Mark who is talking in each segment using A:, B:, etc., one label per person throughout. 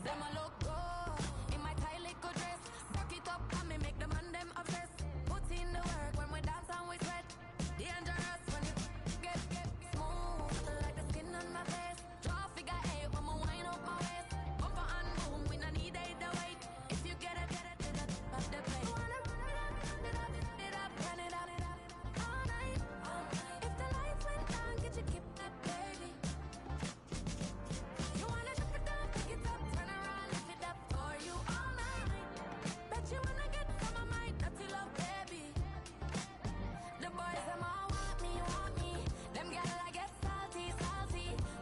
A: Them a look good in my tight little dress. Rock it up and me make the man them obsessed. Put in the work when we dance and we sweat. Dangerous when you get smooth like the skin on my face. Draw figure eight when we wind up my waist. Bumper and boom, we no need it the weight. If you get it to the top of the plate. Wanna run it up, run it up all night. If the lights went down, could you keep that baby? You wanna drop it down, pick it up, turn around, lift it up for you all night. Bet you wanna get some of my dirty love, baby. The boys them all want me. Them gyal I get salty.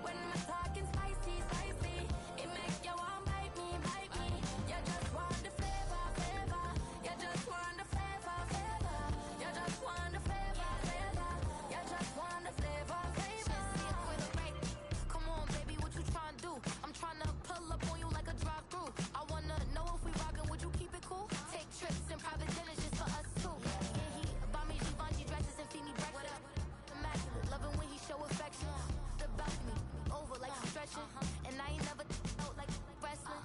A: When I'm talking spicy. It make you want bite me. You just want the flavor. You just want the flavor. You just want the flavor. You just want the flavor. With a break. Come on, baby, what you tryna do? I'm tryna pull up on you like a drive-through. I wanna know if we rockin', would you keep it cool? Take trips and private dinners just for us two. Yeah, he buy me Givenchy dresses and feed me breakfast. Immaculate, loving when he show affection. The balcony, over like stretching. And I ain't never out like wrestling.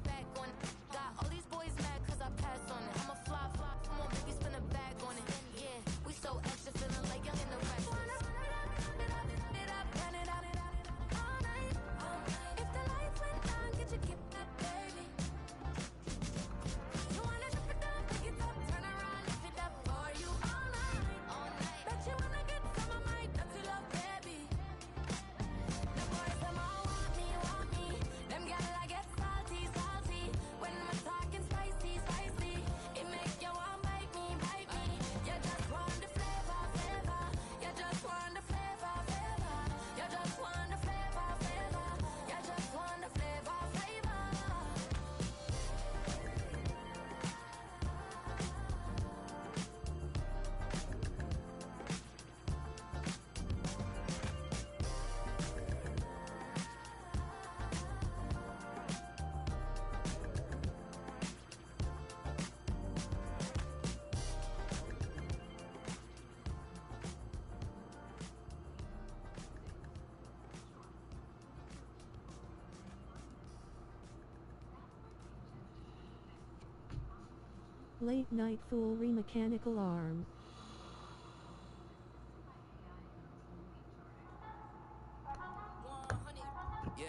A: Back on it. Got all these boys mad cause I passed on it. I'm a fly. Come on, baby, spin a bag on it. Yeah, we so extra, feeling like young and the rest. Run it up all night. If the lights went down, could you keep that baby? You wanna drop it down, pick it up, turn around, lift it up for you all night. Bet you wanna get some of my dirty love, baby. The boys them all want me. Them gyal I get salty. When I'm talking spicy. It make you want bite me. You just want the flavor. You just want the flavor. You just want the flavor. You just want the flavor.
B: Late night foolery, mechanical arm.
C: Yeah,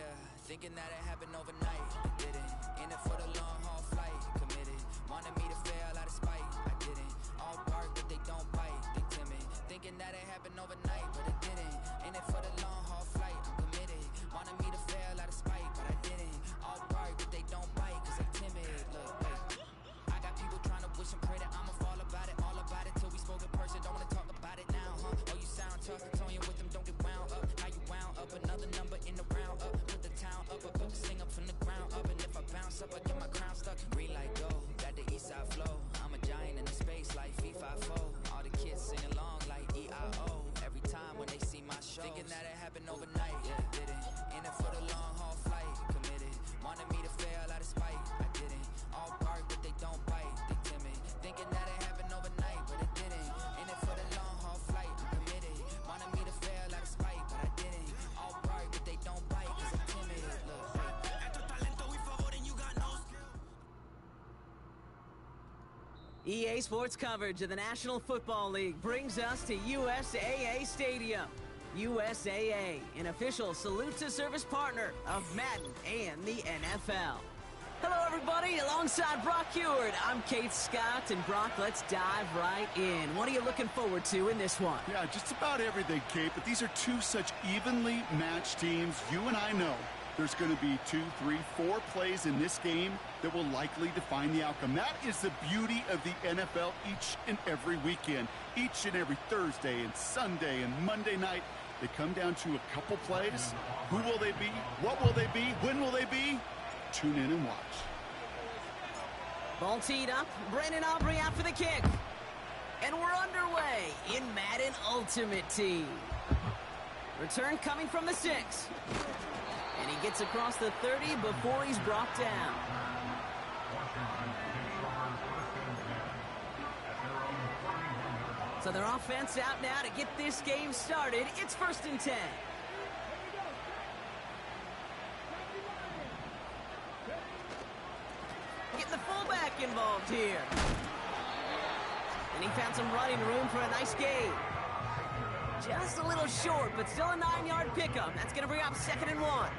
C: thinking that it happened overnight. I didn't. In it for the long haul flight. Committed. Wanted me to fail out of spite. I didn't. All bark, but they don't bite. They timid. Thinking that it happened overnight, but it didn't. In it for the long haul flight. I'm committed. Wanted me to fail out of spite, but I didn't. All bark, but they don't bite, cause they timid. Look, wait. I got people trying to wish and pray that I'ma fall about it. All about it till we spoke in person. Don't wanna talk about it now, huh? Oh, you sound tough. Toying with them, don't get wound up. How you wound up? Another number in the round up. Put the town up, I built this thing up from the ground up. And if I bounce up, I get my crown stuck. Green light go, got the east side flow. I'm a giant in the space like FIFA4. All the kids sing along like EIO. Every time when they see my show, thinking that it happened overnight. Yeah, didn't. In it for the long haul flight. Committed. Wanted me to fail out of spite. I didn't. All bark, but they don't bite. They timid. Thinking that it happened overnight, but it didn't. In it for the long haul flight. I'm committed. Wanted me to fail out of spite, but I didn't. All bark, but they don't bite, cause I'm timid. Look,
D: EA Sports coverage of the National Football League brings us to USAA Stadium. USAA, an official salute-to-service partner of Madden and the NFL. Hello, everybody. Alongside Brock Heward, I'm Kate Scott. And Brock, let's dive right in. What are you looking forward to in this one?
E: Yeah, just about everything, Kate. But these are two such evenly matched teams. You and I know there's going to be 2, 3, 4 plays in this game that will likely define the outcome. That is the beauty of the NFL each and every weekend. Each and every Thursday and Sunday and Monday night, they come down to a couple plays. Who will they be? What will they be? When will they be? Tune in and watch.
D: Ball teed up. Brandon Aubrey out for the kick. And we're underway in Madden Ultimate Team. Return coming from the 6. And he gets across the 30 before he's brought down. So their offense out now to get this game started. It's 1st and 10. arrived here. And he found some running room for a nice gain. Just a little short, but still a 9-yard pickup. That's going to bring up 2nd and 1.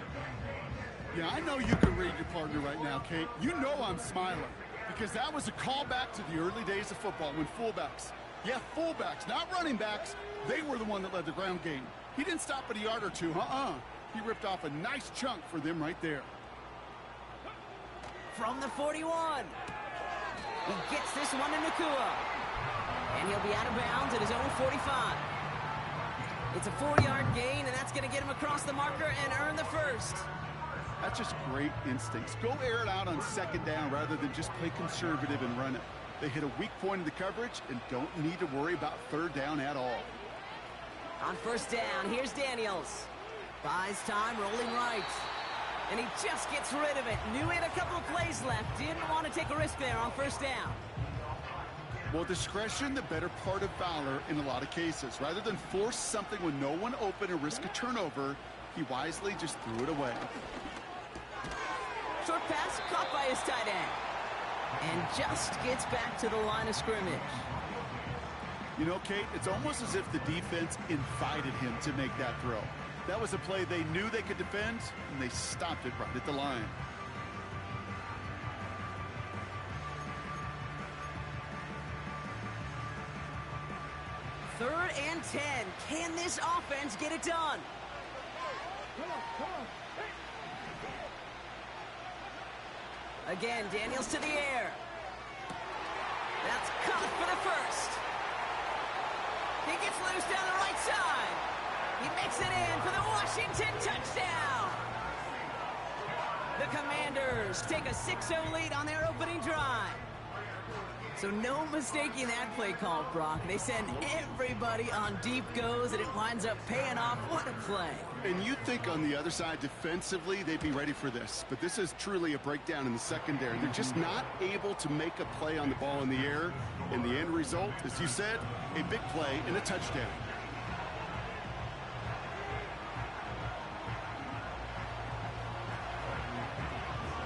E: Yeah, I know you can read your partner right now, Kate. You know I'm smiling because that was a callback to the early days of football when fullbacks, not running backs, they were the one that led the ground game. He didn't stop at a yard or two, He ripped off a nice chunk for them right there.
D: From the 41. He gets this one to Nacua. And he'll be out of bounds at his own 45. It's a 4-yard gain, and that's going to get him across the marker and earn the first.
E: That's just great instincts. Go air it out on 2nd down rather than just play conservative and run it. They hit a weak point in the coverage and don't need to worry about 3rd down at all.
D: On 1st down, here's Daniels. Buys time, rolling right. And he just gets rid of it. Knew he had a couple of plays left. Didn't want to take a risk there on 1st down.
E: Well, discretion, the better part of valor in a lot of cases. Rather than force something with no one open and risk a turnover, he wisely just threw it away.
D: Short pass caught by his tight end. And just gets back to the line of scrimmage.
E: You know, Kate, it's almost as if the defense invited him to make that throw. That was a play they knew they could defend, and they stopped it right at the line.
D: Third and 10. Can this offense get it done? Again, Daniels to the air. That's caught for the first. He gets loose down the right side. He makes it in for the Washington touchdown. The Commanders take a 6-0 lead on their opening drive. So no mistaking that play call, Brock. They send everybody on deep goes, and it winds up paying off. What a play.
E: And you'd think on the other side defensively they'd be ready for this. But this is truly a breakdown in the secondary. They're just not able to make a play on the ball in the air. And the end result, as you said, a big play and a touchdown.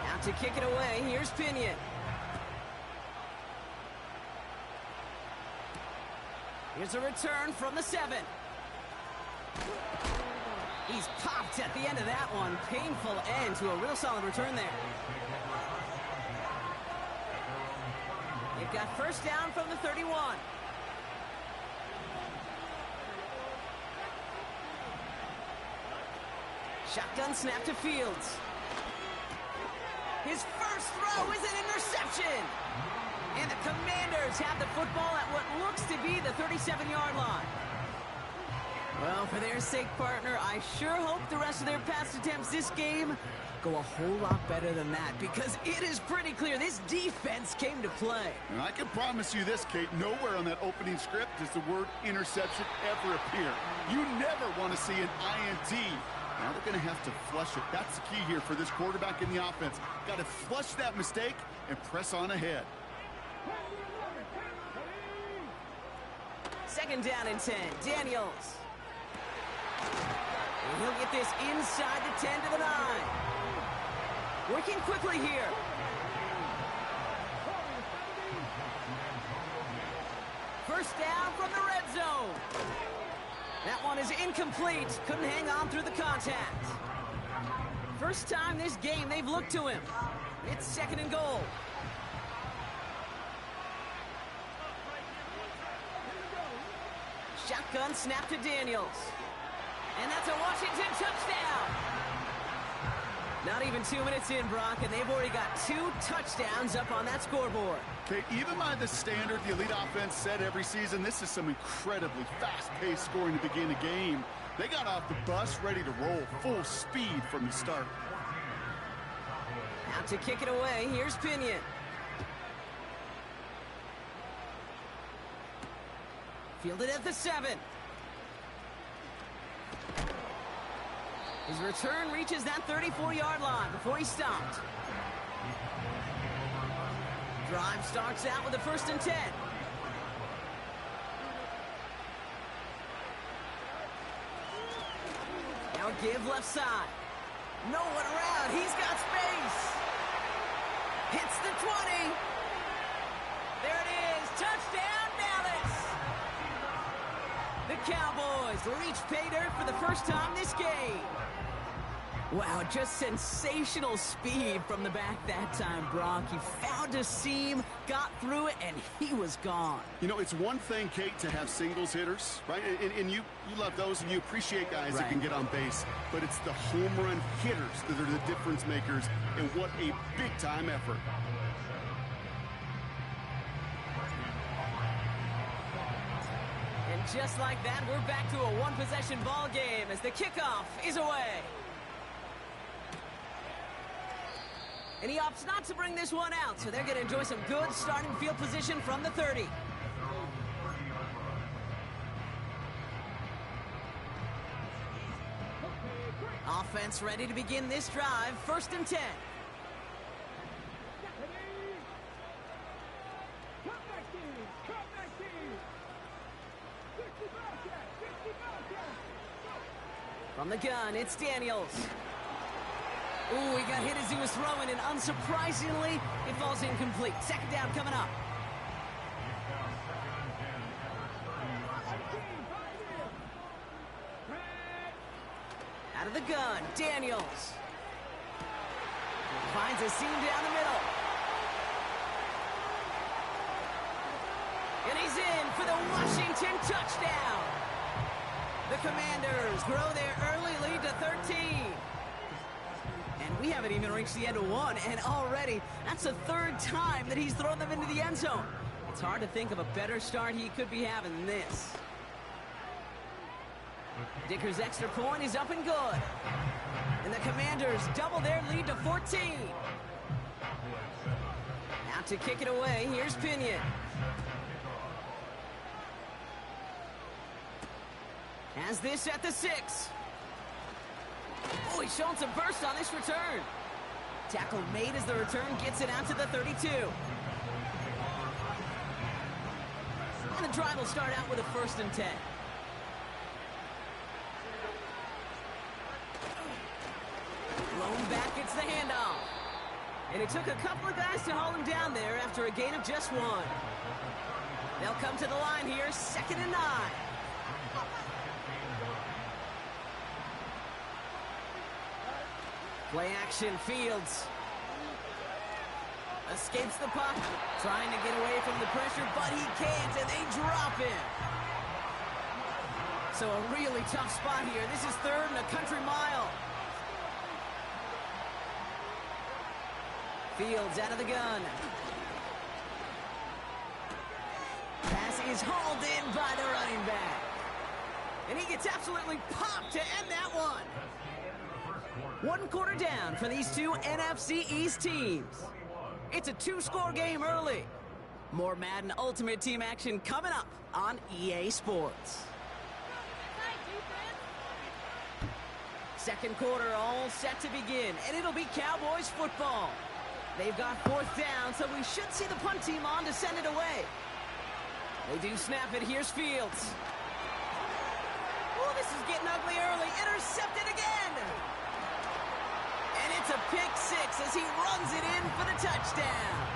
D: Out to kick it away, here's Pinion. Here's a return from the 7. He's popped at the end of that one. Painful end to a real solid return there. They've got 1st down from the 31. Shotgun snap to Fields. His first throw is an interception. And the Commanders have the football at what looks to be the 37-yard line. Well, for their sake, partner, I sure hope the rest of their pass attempts this game go a whole lot better than that, because it is pretty clear this defense came to play.
E: And I can promise you this, Kate, nowhere on that opening script does the word interception ever appear. You never want to see an INT. Now they're going to have to flush it. That's the key here for this quarterback in the offense. Got to flush that mistake and press on ahead.
D: 2nd down and 10. Daniels. And he'll get this inside the 10 to the 9. Working quickly here. First down from the red zone. That one is incomplete. Couldn't hang on through the contact. First time this game they've looked to him. It's 2nd and goal. Shotgun snap to Daniels. And that's a Washington touchdown. Not even 2 minutes in, Brock, and they've already got 2 touchdowns up on that scoreboard.
E: Okay, even by the standard the elite offense set every season, this is some incredibly fast-paced scoring to begin a game. They got off the bus ready to roll full speed from the start.
D: Out to kick it away, here's Pinion. Fielded at the 7. His return reaches that 34-yard line before he stopped. Drive starts out with a 1st and 10. Now a give left side. No one around. He's got space. Hits the 20. There it is. Touchdown, Dallas. The Cowboys reach pay dirt for the first time this game. Wow, just sensational speed from the back that time, Brock. He found a seam, got through it, and he was gone.
E: You know, it's one thing, Kate, to have singles hitters, right? And you love those, and you appreciate guys that can get on base. But it's the home run hitters that are the difference makers, and what a big-time effort.
D: And just like that, we're back to a one-possession ball game as the kickoff is away. And he opts not to bring this one out, so they're going to enjoy some good starting field position from the 30. Offense ready to begin this drive. 1st and 10. From the gun, it's Daniels. Ooh, he got hit as he was throwing, and unsurprisingly, it falls incomplete. 2nd down coming up. Out of the gun, Daniels. Finds a seam down the middle. And he's in for the Washington touchdown. The Commanders grow their early lead to 13. And we haven't even reached the end of one, and already that's the 3rd time that he's thrown them into the end zone. It's hard to think of a better start he could be having than this. Dicker's extra point is up and good. And the Commanders double their lead to 14. Now to kick it away, here's Pinion. Has this at the 6. Oh, he's showing some burst on this return. Tackle made as the return gets it out to the 32. And the drive will start out with a 1st and 10. Blown back gets the handoff. And it took a couple of guys to hold him down there after a gain of just 1. They'll come to the line here, 2nd and 9. Play action, Fields. Escapes the puck, trying to get away from the pressure, but he can't, and they drop him. So a really tough spot here. This is 3rd and a country mile. Fields out of the gun. Pass is hauled in by the running back. And he gets absolutely popped to end that one. 1 quarter down for these two NFC East teams. It's a 2-score game early. More Madden Ultimate Team action coming up on EA Sports. 2nd quarter all set to begin, and it'll be Cowboys football. They've got 4th down, so we should see the punt team on to send it away. They do snap it. Here's Fields. Oh, this is getting ugly early. Intercepted again. And it's a pick 6 as he runs it in for the touchdown.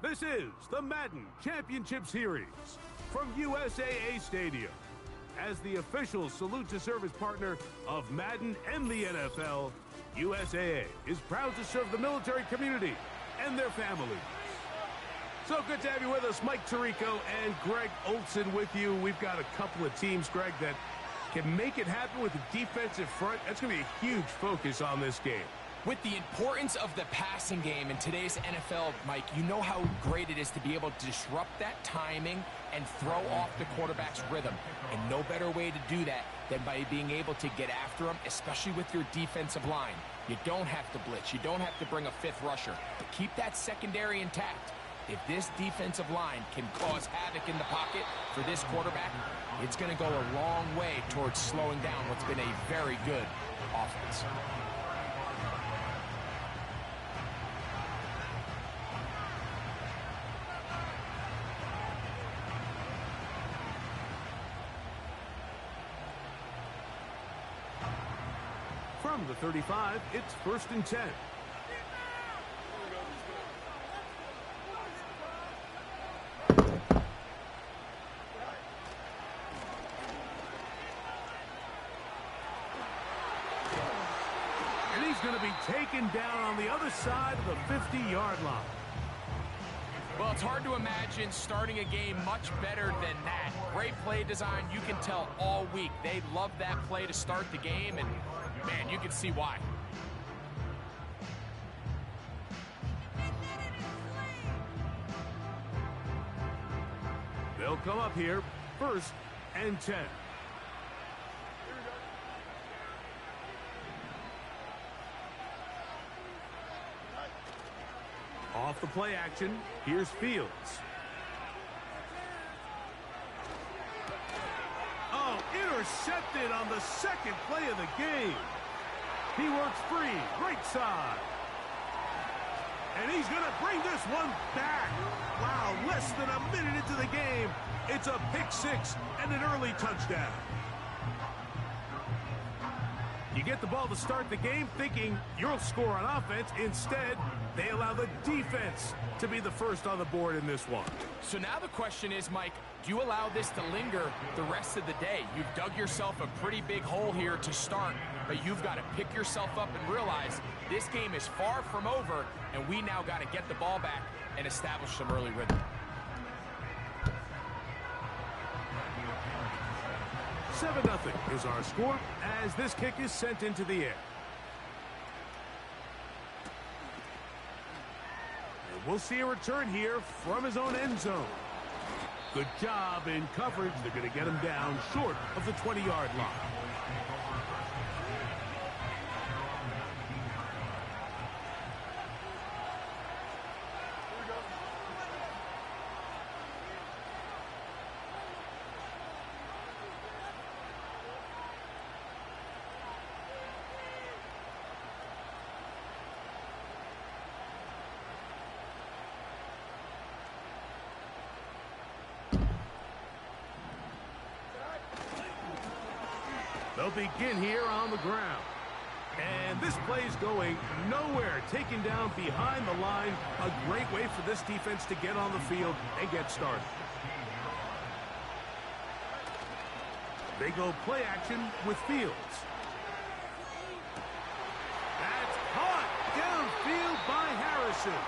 F: This is the Madden Championship Series from USAA Stadium. As the official salute to service partner of Madden and the NFL, USAA is proud to serve the military community and their families. So good to have you with us, Mike Tirico and Greg Olson with you. We've got a couple of teams, Greg, that can make it happen with the defensive front. That's going to be a huge focus on this game.
G: With the importance of the passing game in today's NFL, Mike, you know how great it is to be able to disrupt that timing and throw off the quarterback's rhythm. And no better way to do that than by being able to get after them, especially with your defensive line. You don't have to blitz. You don't have to bring a fifth rusher. But keep that secondary intact. If this defensive line can cause havoc in the pocket for this quarterback, it's going to go a long way towards slowing down what's been a very good offense.
F: From the 35, it's 1st and 10. And he's going to be taken down on the other side of the 50-yard line.
G: Well, it's hard to imagine starting a game much better than that. Great play design. You can tell all week they love that play to start the game, and man, you can see why.
F: They'll come up here, 1st and 10. Off the play action, here's Fields. Oh, intercepted on the second play of the game. He works free, right side. And he's going to bring this one back. Wow, less than a minute into the game. It's a pick six and an early touchdown. You get the ball to start the game thinking you'll score on offense. Instead, they allow the defense to be the first on the board in this one.
G: So now the question is, Mike, do you allow this to linger the rest of the day? You've dug yourself a pretty big hole here to start, but you've got to pick yourself up and realize this game is far from over, and we now got to get the ball back and establish some early rhythm.
F: 7-0 is our score as this kick is sent into the air. And we'll see a return here from his own end zone. Good job in coverage. They're going to get him down short of the 20-yard line. They'll begin here on the ground. And this play's going nowhere. Taken down behind the line. A great way for this defense to get on the field and get started. They go play action with Fields. That's caught downfield by Harrison.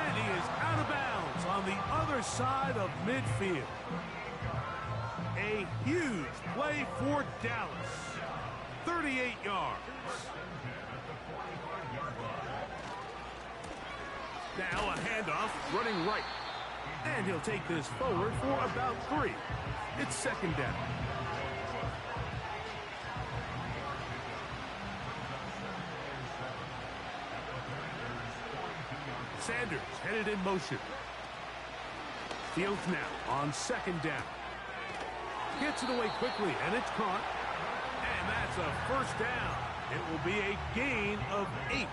F: And he is out of bounds on the other side of midfield. A huge play for Dallas. 38 yards. Now a handoff running right. And he'll take this forward for about 3. It's 2nd down. Sanders headed in motion. Fields now on 2nd down. Gets it away quickly, and it's caught. And that's a 1st down. It will be a gain of 8.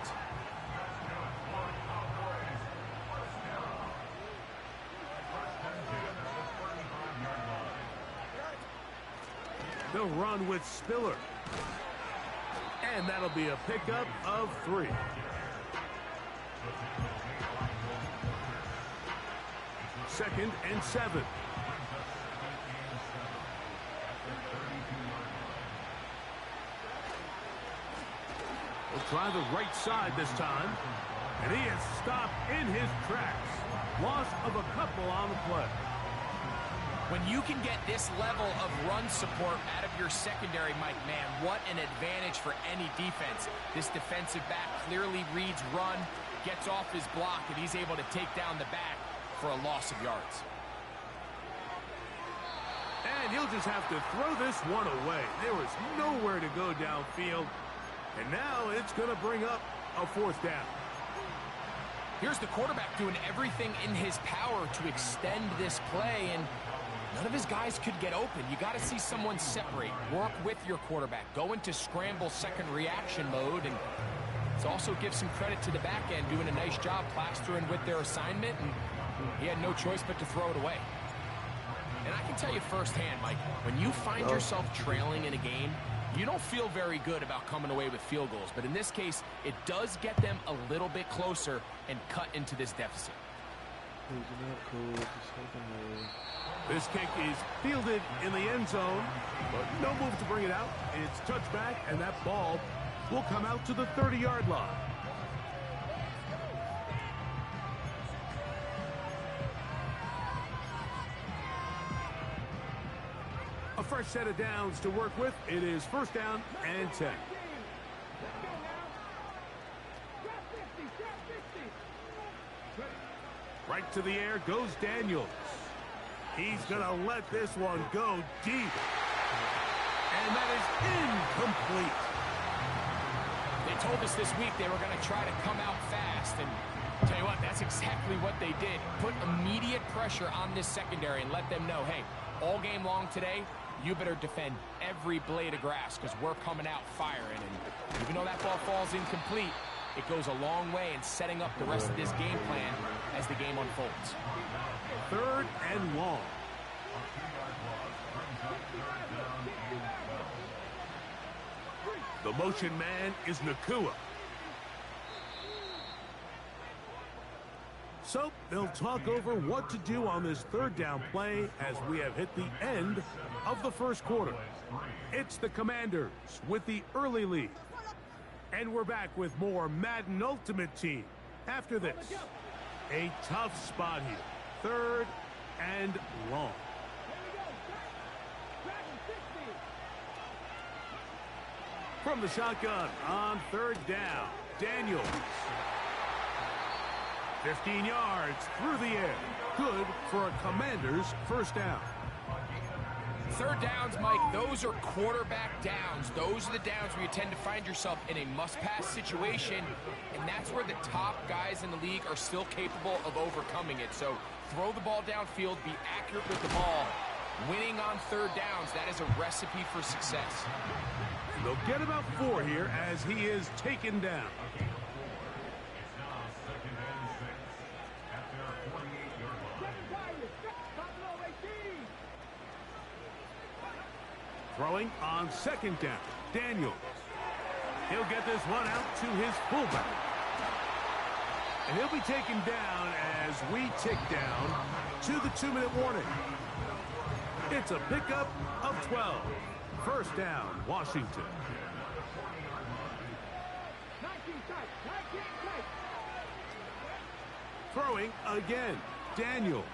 F: They'll run with Spiller. And that'll be a pickup of 3. 2nd and 7. We'll try the right side this time. And he is stopped in his tracks. Loss of a couple on the play.
G: When you can get this level of run support out of your secondary, Mike, man, what an advantage for any defense. This defensive back clearly reads run, gets off his block, and he's able to take down the back for a loss of yards.
F: And he'll just have to throw this one away. There was nowhere to go downfield. And now it's going to bring up a 4th down.
G: Here's the quarterback doing everything in his power to extend this play, and none of his guys could get open. You got to see someone separate, work with your quarterback, go into scramble second reaction mode, and it also gives some credit to the back end doing a nice job plastering with their assignment, and he had no choice but to throw it away. And I can tell you firsthand, Mike, when you find yourself trailing in a game, you don't feel very good about coming away with field goals. But in this case, it does get them a little bit closer and cut into this deficit.
F: This kick is fielded in the end zone, but no move to bring it out. It's touchback, and that ball will come out to the 30-yard line. A fresh set of downs to work with. It is 1st down and 10. Right to the air goes Daniels. He's going to let this one go deep. And that is incomplete.
G: They told us this week they were going to try to come out fast, and tell you what, that's exactly what they did. Put immediate pressure on this secondary and let them know, hey, all game long today, you better defend every blade of grass because we're coming out firing. And even though that ball falls incomplete, it goes a long way in setting up the rest of this game plan as the game unfolds.
F: 3rd and long. The motion man is Nakua. So they'll talk over what to do on this 3rd down play as we have hit the end of the 1st quarter. It's the Commanders with the early lead. And we're back with more Madden Ultimate Team after this. A tough spot here. 3rd and long. From the shotgun on 3rd down, Daniels. 15 yards through the air. Good for a Commander's 1st down.
G: 3rd downs, Mike, those are quarterback downs. Those are the downs where you tend to find yourself in a must-pass situation, and that's where the top guys in the league are still capable of overcoming it. So throw the ball downfield, be accurate with the ball. Winning on 3rd downs, that is a recipe for success.
F: They'll get about 4 here as he is taken down. Throwing on 2nd down, Daniels. He'll get this one out to his fullback. And he'll be taken down as we tick down to the 2-minute warning. It's a pickup of 12. 1st down, Washington. Throwing again, Daniels.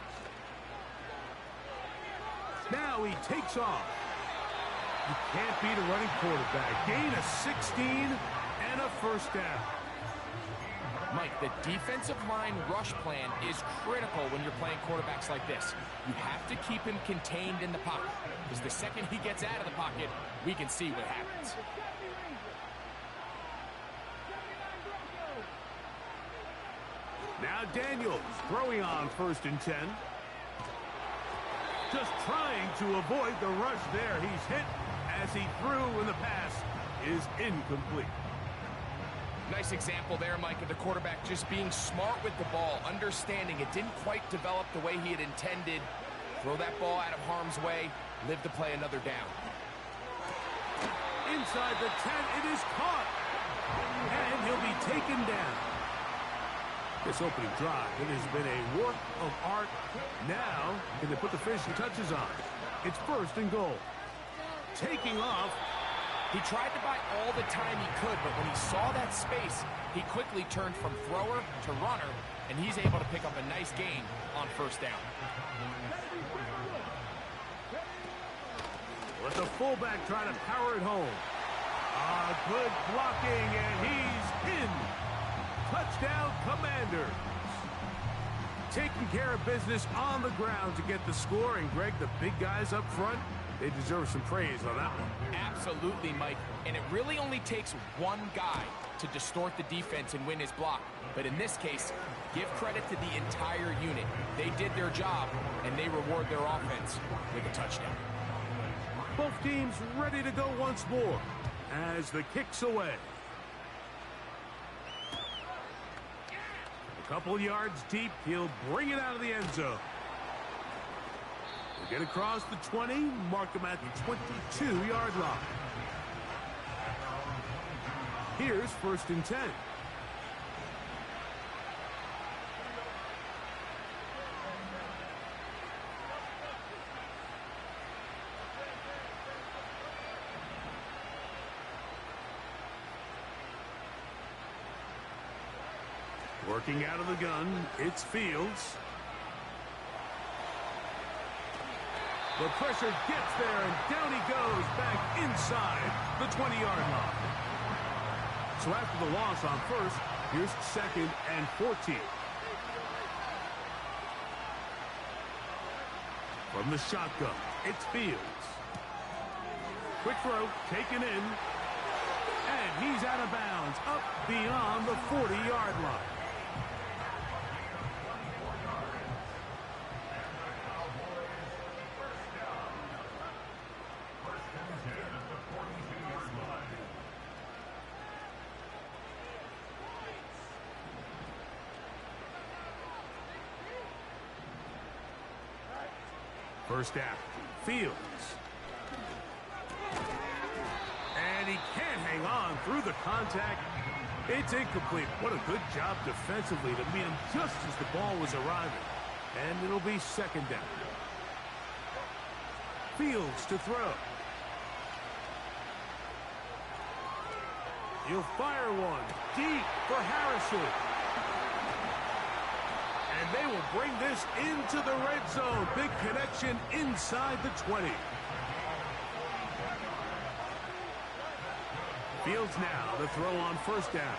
F: Now he takes off. You can't beat a running quarterback. Gain of 16 and a 1st down.
G: Mike, the defensive line rush plan is critical when you're playing quarterbacks like this. You have to keep him contained in the pocket, because the second he gets out of the pocket, we can see what happens.
F: Now Daniels throwing on 1st and 10. Just trying to avoid the rush there. He's hit as he threw, and the pass is incomplete.
G: Nice example there, Mike, of the quarterback just being smart with the ball, understanding it didn't quite develop the way he had intended. Throw that ball out of harm's way, live to play another down.
F: Inside the 10, it is caught. And he'll be taken down. This opening drive, it has been a work of art. Now, can they put the finishing touches on? It's first and goal. Taking off.
G: He tried to buy all the time he could, but when he saw that space, he quickly turned from thrower to runner, and he's able to pick up a nice gain on first down.
F: Let the fullback try to power it home. Good blocking, and he's in. Touchdown, Commanders. Taking care of business on the ground to get the score, and Greg, the big guys up front, they deserve some praise on that one.
G: Absolutely, Mike. And it really only takes one guy to distort the defense and win his block. But in this case, give credit to the entire unit. They did their job, and they reward their offense with a touchdown.
F: Both teams ready to go once more as the kick's away. A couple yards deep, he'll bring it out of the end zone. We'll get across the 20, mark him at the 22-yard line. Here's first and 10. Working out of the gun, it's Fields. The pressure gets there, and down he goes back inside the 20-yard line. So after the loss on first, here's second and 14. From the shotgun, it's Fields. Quick throw, taken in. And he's out of bounds, up beyond the 40-yard line. First down, Fields. And he can't hang on through the contact. It's incomplete. What a good job defensively to meet him just as the ball was arriving. And it'll be second down. Fields to throw. He'll fire one deep for Harrison. And they will bring this into the red zone. Big connection inside the 20. Fields now to throw on first down.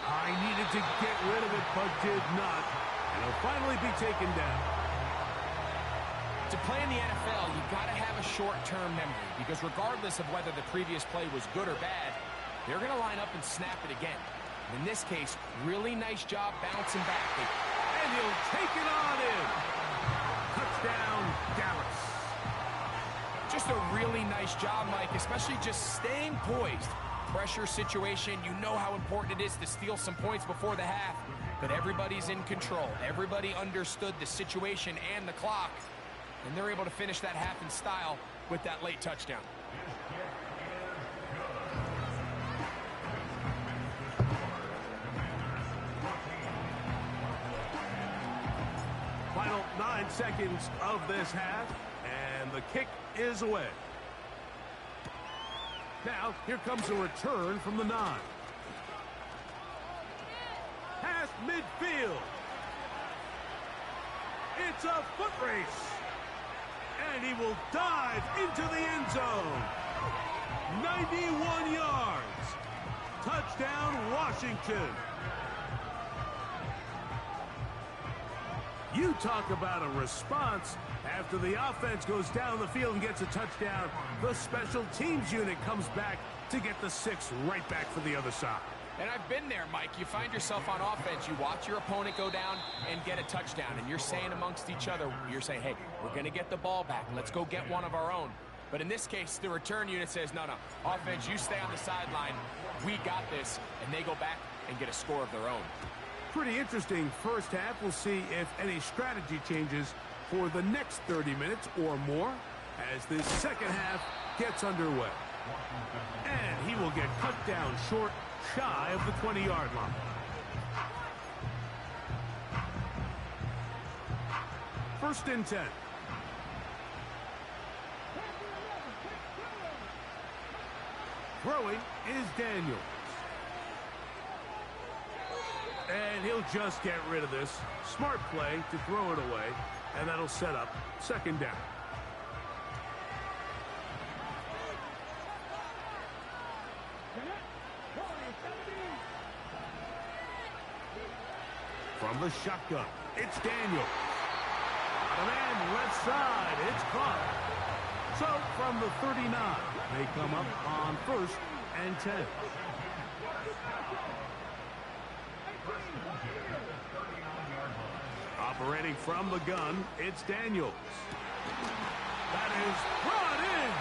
F: I needed to get rid of it, but did not. And he'll finally be taken down.
G: To play in the NFL, you've got to have a short-term memory, because regardless of whether the previous play was good or bad, they're going to line up and snap it again. And in this case, really nice job bouncing back.
F: And he'll take it on in. Touchdown, Dallas.
G: Just a really nice job, Mike, especially just staying poised. Pressure situation, you know how important it is to steal some points before the half, but everybody's in control. Everybody understood the situation and the clock. And they're able to finish that half in style with that late touchdown.
F: Final 9 seconds of this half, and the kick is away. Now, here comes a return from the 9. Past midfield. It's a foot race. And he will dive into the end zone. 91 yards. Touchdown, Washington. You talk about a response. After the offense goes down the field and gets a touchdown, the special teams unit comes back to get the 6 right back for the other side.
G: And I've been there, Mike. You find yourself on offense, you watch your opponent go down and get a touchdown, and you're saying amongst each other, you're saying, hey, we're going to get the ball back. Let's go get one of our own. But in this case, the return unit says, no, offense, you stay on the sideline. We got this. And they go back and get a score of their own.
F: Pretty interesting first half. We'll see if any strategy changes for the next 30 minutes or more as this second half gets underway. And he will get cut down short, shy of the 20-yard line. First and 10. Throwing is Daniels. And he'll just get rid of this. Smart play to throw it away, and that'll set up second down. From the shotgun, it's Daniels. Bottom end, left side, it's caught. So from the 39, they come up on first and 10. Operating from the gun, it's Daniels. That is brought in.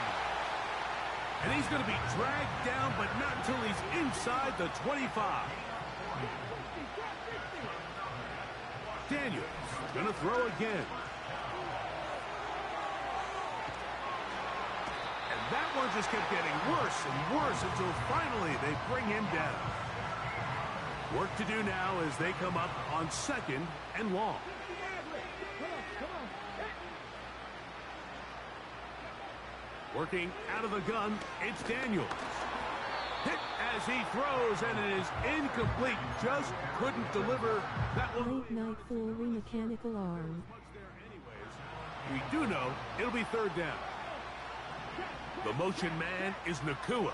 F: And he's going to be dragged down, but not until he's inside the 25. Daniels going to throw again. And that one just kept getting worse and worse until finally they bring him down. Work to do now as they come up on second and long. Working out of the gun, it's Daniels. Hit as he throws, and it is incomplete. Just couldn't deliver that one.
B: Late night foolery mechanical arm.
F: We do know it'll be third down. The motion man is Nacua.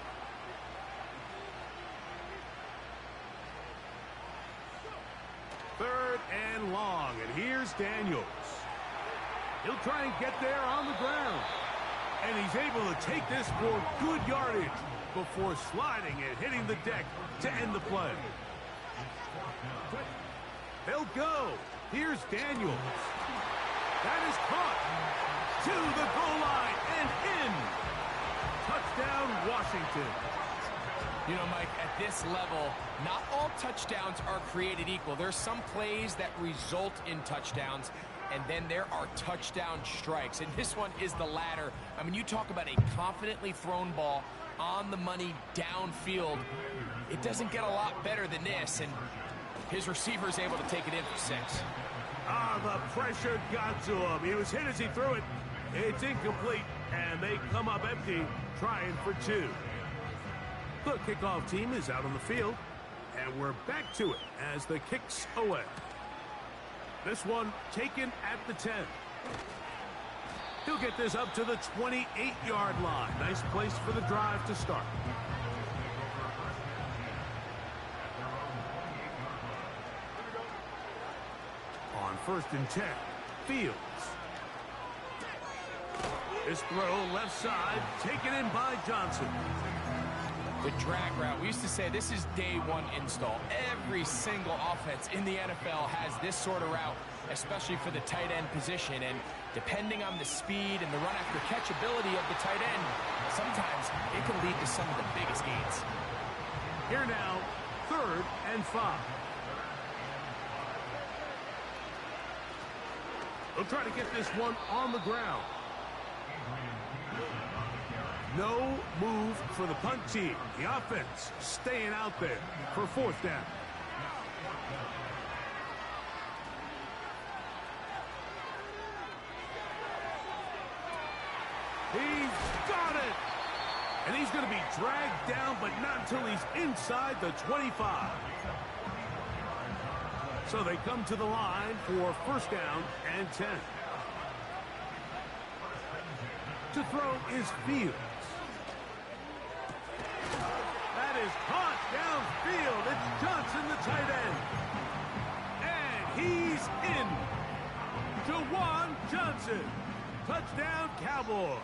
F: Third and long, and here's Daniels. He'll try and get there on the ground. And he's able to take this for good yardage before sliding and hitting the deck to end the play. They'll go. Here's Daniels. That is caught to the goal line and in. Touchdown, Washington.
G: You know, Mike, at this level, not all touchdowns are created equal. There's some plays that result in touchdowns, and then there are touchdown strikes, and this one is the latter. I mean, you talk about a confidently thrown ball on the money downfield. It doesn't get a lot better than this, and his receiver is able to take it in for 6.
F: The pressure got to him. He was hit as he threw it. It's incomplete, and they come up empty, trying for 2. The kickoff team is out on the field, and we're back to it as the kick's away. This one taken at the 10. He'll get this up to the 28-yard line. Nice place for the drive to start. On first and 10, Fields. This throw left side, taken in by Johnson.
G: The drag route, we used to say this is day one install. Every single offense in the NFL has this sort of route, especially for the tight end position. And depending on the speed and the run after catch ability of the tight end, sometimes it can lead to some of the biggest gains.
F: Here now, third and 5. They'll try to get this one on the ground. No move for the punt team. The offense staying out there for fourth down. He's got it! And he's going to be dragged down, but not until he's inside the 25. So they come to the line for first down and 10. To throw is Fields. That is caught downfield. It's Johnson, the tight end. And he's in. Jawan Johnson. Touchdown, Cowboys.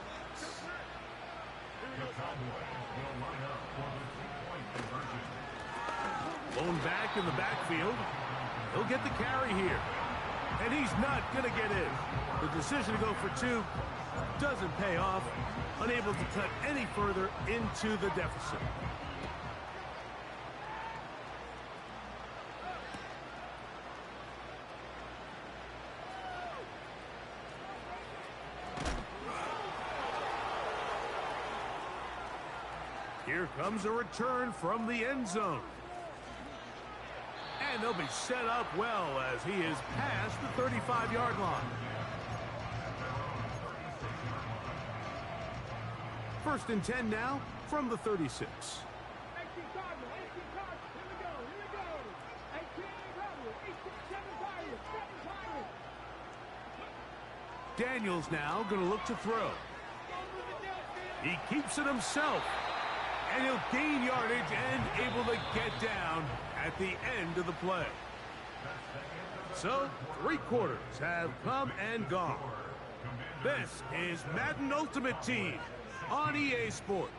F: Blown back in the backfield. He'll get the carry here. And he's not going to get in. The decision to go for 2 doesn't pay off. Unable to cut any further into the deficit. Here comes a return from the end zone. And they'll be set up well as he is past the 35-yard line. First and 10 now from the 36. Daniels now going to look to throw. He keeps it himself. And he'll gain yardage and able to get down at the end of the play. So, 3 quarters have come and gone. This is Madden Ultimate Team on EA Sports.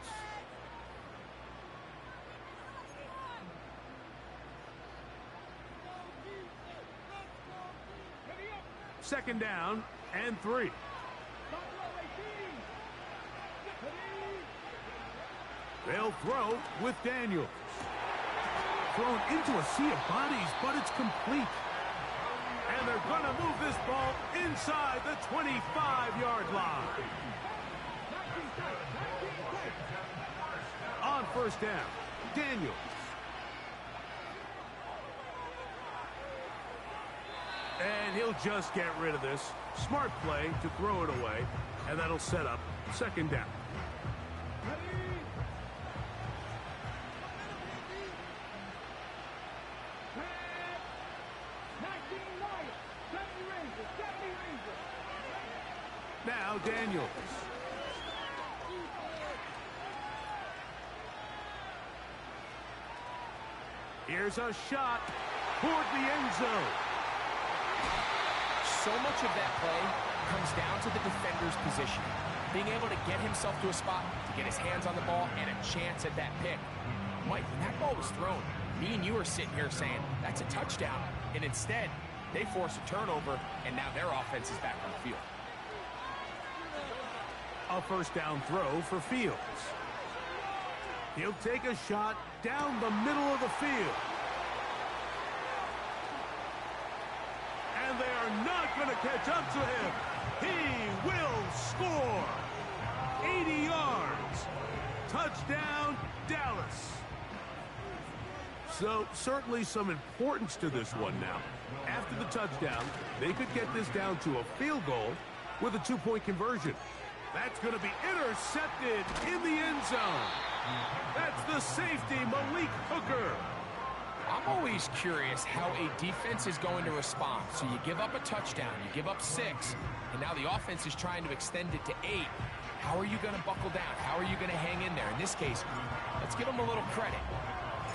F: Second down and 3. They'll throw with Daniels. Thrown into a sea of bodies, but it's complete. And they're going to move this ball inside the 25-yard line. On first down, Daniels. And he'll just get rid of this. Smart play to throw it away, and that'll set up second down. Now Daniels. Here's a shot toward the end zone.
G: So much of that play comes down to the defender's position. Being able to get himself to a spot, to get his hands on the ball, and a chance at that pick. Mike, when that ball was thrown, me and you are sitting here saying, that's a touchdown. And instead, they force a turnover, and now their offense is back on the field.
F: A first down throw for Fields. He'll take a shot down the middle of the field. And they are not going to catch up to him. He will score. 80 yards. Touchdown, Dallas. So certainly some importance to this one now. After the touchdown, they could get this down to a field goal with a 2-point conversion. That's going to be intercepted in the end zone. That's the safety, Malik Hooker.
G: I'm always curious how a defense is going to respond. So you give up a touchdown, you give up 6, and now the offense is trying to extend it to 8. How are you going to buckle down? How are you going to hang in there? In this case, let's give them a little credit.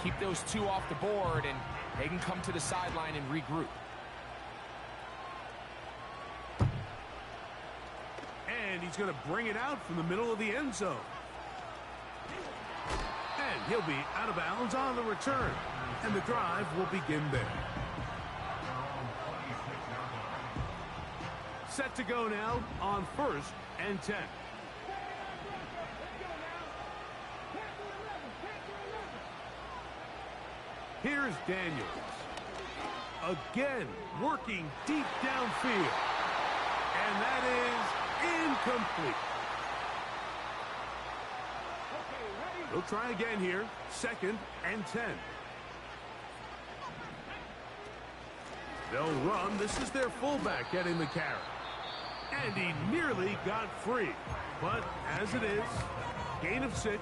G: Keep those 2 off the board, and they can come to the sideline and regroup.
F: And he's going to bring it out from the middle of the end zone. And he'll be out of bounds on the return. And the drive will begin there. Set to go now on first and 10. Here's Daniels. Again, working deep downfield. And that is incomplete. They'll try again here. Second and 10. They'll run. This is their fullback getting the carry. And he nearly got free. But as it is, gain of 6.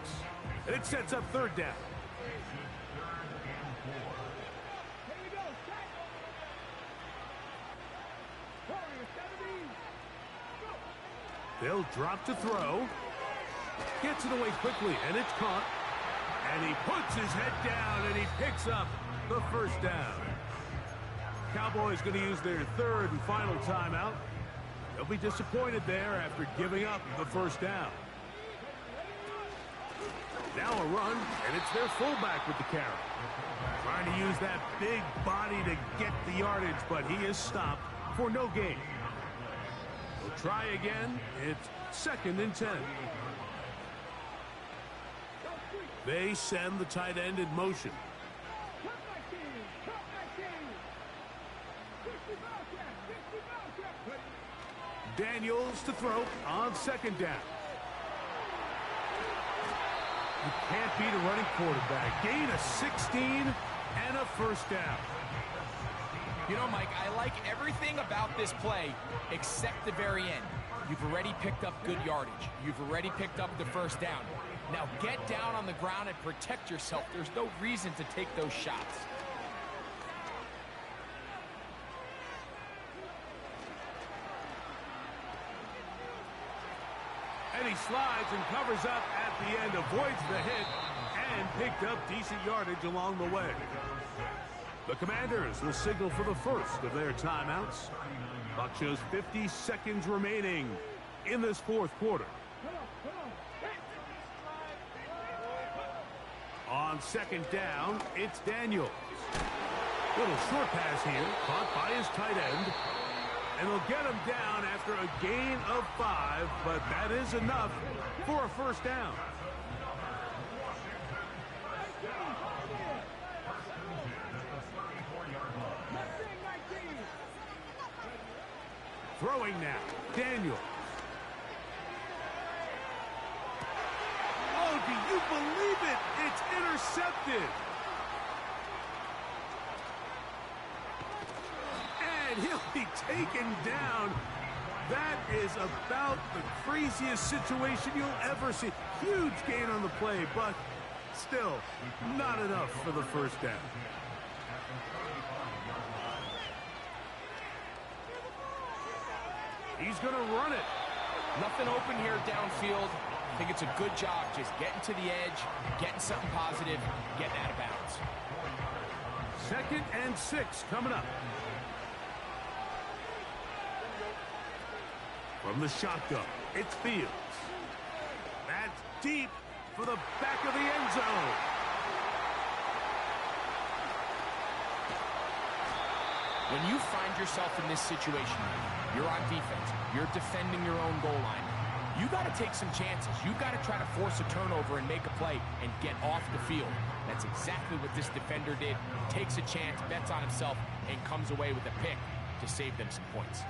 F: And it sets up third down. They'll drop to throw. Gets it away quickly, and it's caught. And he puts his head down, and he picks up the first down. Cowboys going to use their third and final timeout. They'll be disappointed there after giving up the first down. Now a run, and it's their fullback with the carry. Trying to use that big body to get the yardage, but he is stopped for no gain. We'll try again. It's second and 10. They send the tight end in motion. Daniels to throw on second down. You can't beat a running quarterback. Gain of 16 and a first down.
G: You know, Mike, I like everything about this play except the very end. You've already picked up good yardage. You've already picked up the first down. Now get down on the ground and protect yourself. There's no reason to take those shots.
F: And he slides and covers up at the end, avoids the hit, and picked up decent yardage along the way. The Commanders will signal for the first of their timeouts. Clock shows 50 seconds remaining in this fourth quarter. On second down, it's Daniels. Little short pass here, caught by his tight end. And they'll get him down after a gain of 5, but that is enough for a first down. Throwing now, Daniels. Oh, do you believe it? It's intercepted. And he'll be taken down. That is about the craziest situation you'll ever see. Huge gain on the play, but still not enough for the first down. He's going to run it.
G: Nothing open here downfield. I think it's a good job just getting to the edge, getting something positive, getting out of bounds.
F: 2nd and 6 coming up. From the shotgun, it's Fields. That's deep for the back of the end zone.
G: When you find yourself in this situation, you're on defense, you're defending your own goal line, you got to take some chances. You got to try to force a turnover and make a play and get off the field. That's exactly what this defender did. Takes a chance, bets on himself, and comes away with a pick to save them some points.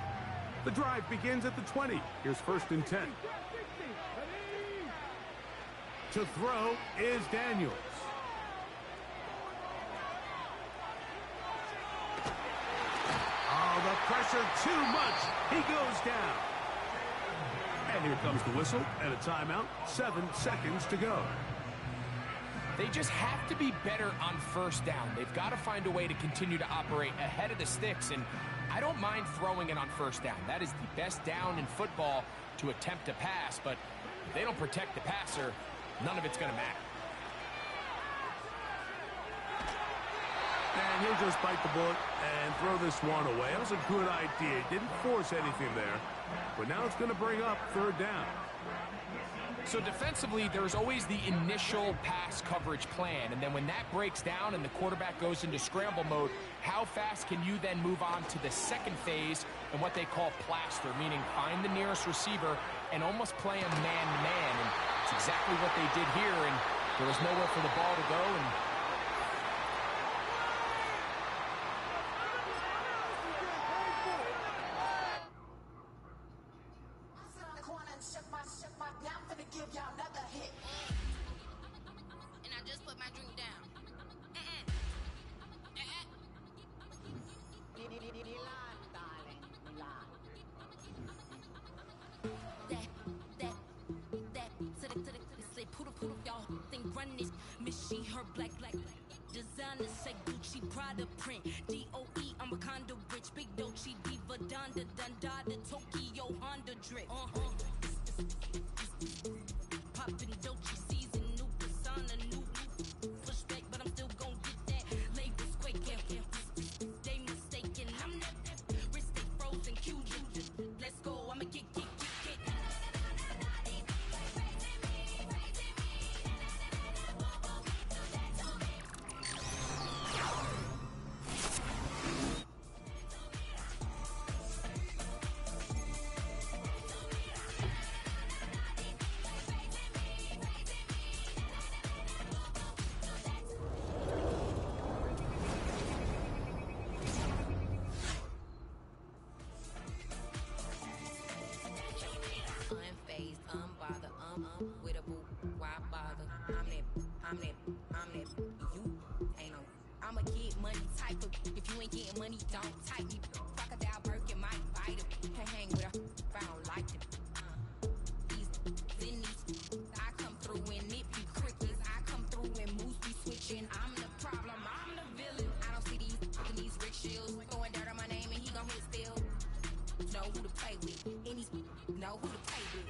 F: The drive begins at the 20. Here's 1st and 10. To throw is Daniels. Oh, the pressure too much. He goes down. And here comes the whistle and a timeout. 7 seconds to go.
G: They just have to be better on first down. They've got to find a way to continue to operate ahead of the sticks, and I don't mind throwing it on first down. That is the best down in football to attempt to pass, but if they don't protect the passer, none of it's going to matter.
F: And he'll just bite the bullet and throw this one away. That was a good idea. Didn't force anything there, but now it's going to bring up 3rd down.
G: So defensively, there's always the initial pass coverage plan, and then when that breaks down and the quarterback goes into scramble mode, how fast can you then move on to the second phase and what they call plaster, meaning find the nearest receiver and almost play him man-to-man, and it's exactly what they did here, and there was nowhere for the ball to go, and
A: Designer say Gucci, Prada print, DOE, I'm a condo rich, big Dolce, Diva, Donda, Dundada, Tokyo, Honda drip. Poppin' Dolce season, new persona, new pushback, but I'm still gon' get that label squake. They mistaken, I'm not that wrist stay frozen, QG. Let's go, I'ma get. Unfazed, unbothered, with a boo, why bother? I'm that
H: getting money, don't type me. Crocodile Birkin might bite him. Can't hang with her if I don't like them. These I come through and nip you crickets. I come through and moves be switching. I'm the problem, I'm the villain. I don't see these rickshaws throwing dirt on my name and he gon' hit still. Know who to play with, and these know who to play with.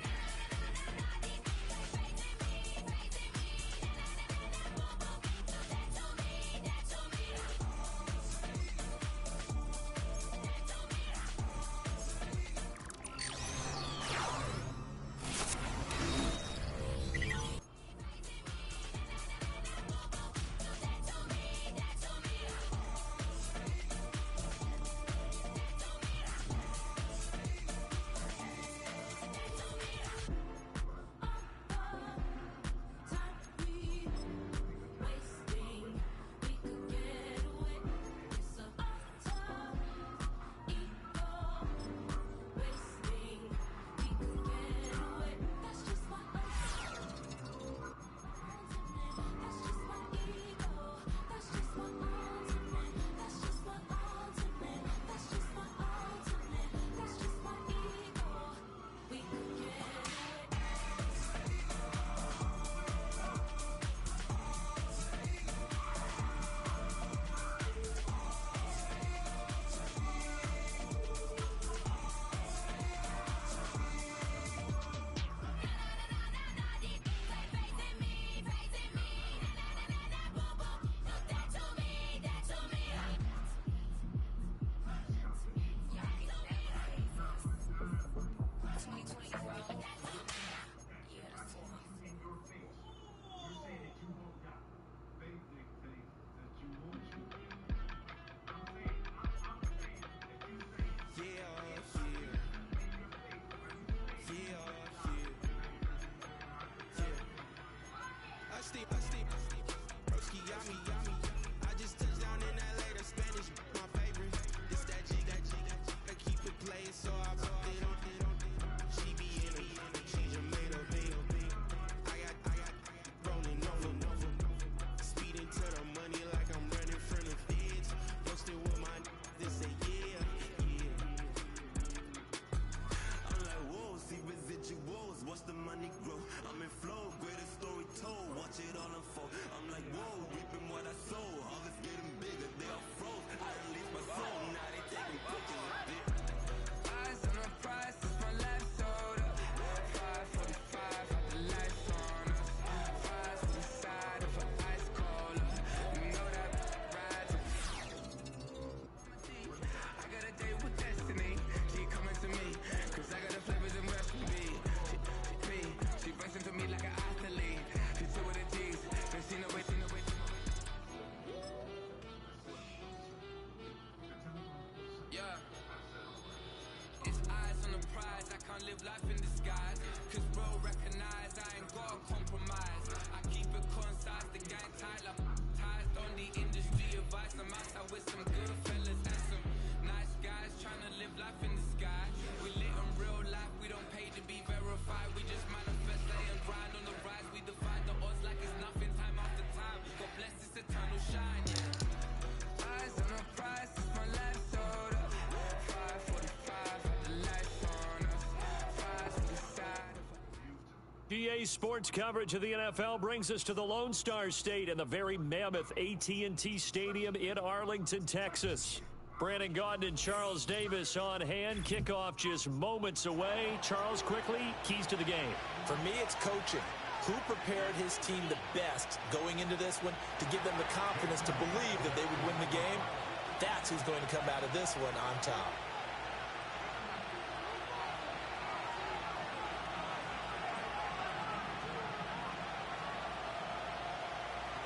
C: Life in disguise, cause bro recognize I ain't got a compromise. I keep it concise, the gang tight like ties on the industry advice. I'm outside with some good fellas and some nice guys trying to live life in the sky. We lit in real life, we don't pay to be verified. We just manifest, lay and grind on the rise. We defy the odds like it's nothing, time after time. God bless this eternal shine, yeah. Eyes on the prize, it's my life sold up. 5:45, the lights on us.
I: EA Sports coverage of the NFL brings us to the Lone Star State and the very mammoth AT&T Stadium in Arlington, Texas. Brandon Gaudin and Charles Davis on hand. Kickoff just moments away. Charles, quickly, keys to the game.
J: For me, it's coaching. Who prepared his team the best going into this one to give them the confidence to believe that they would win the game? That's who's going to come out of this one on top.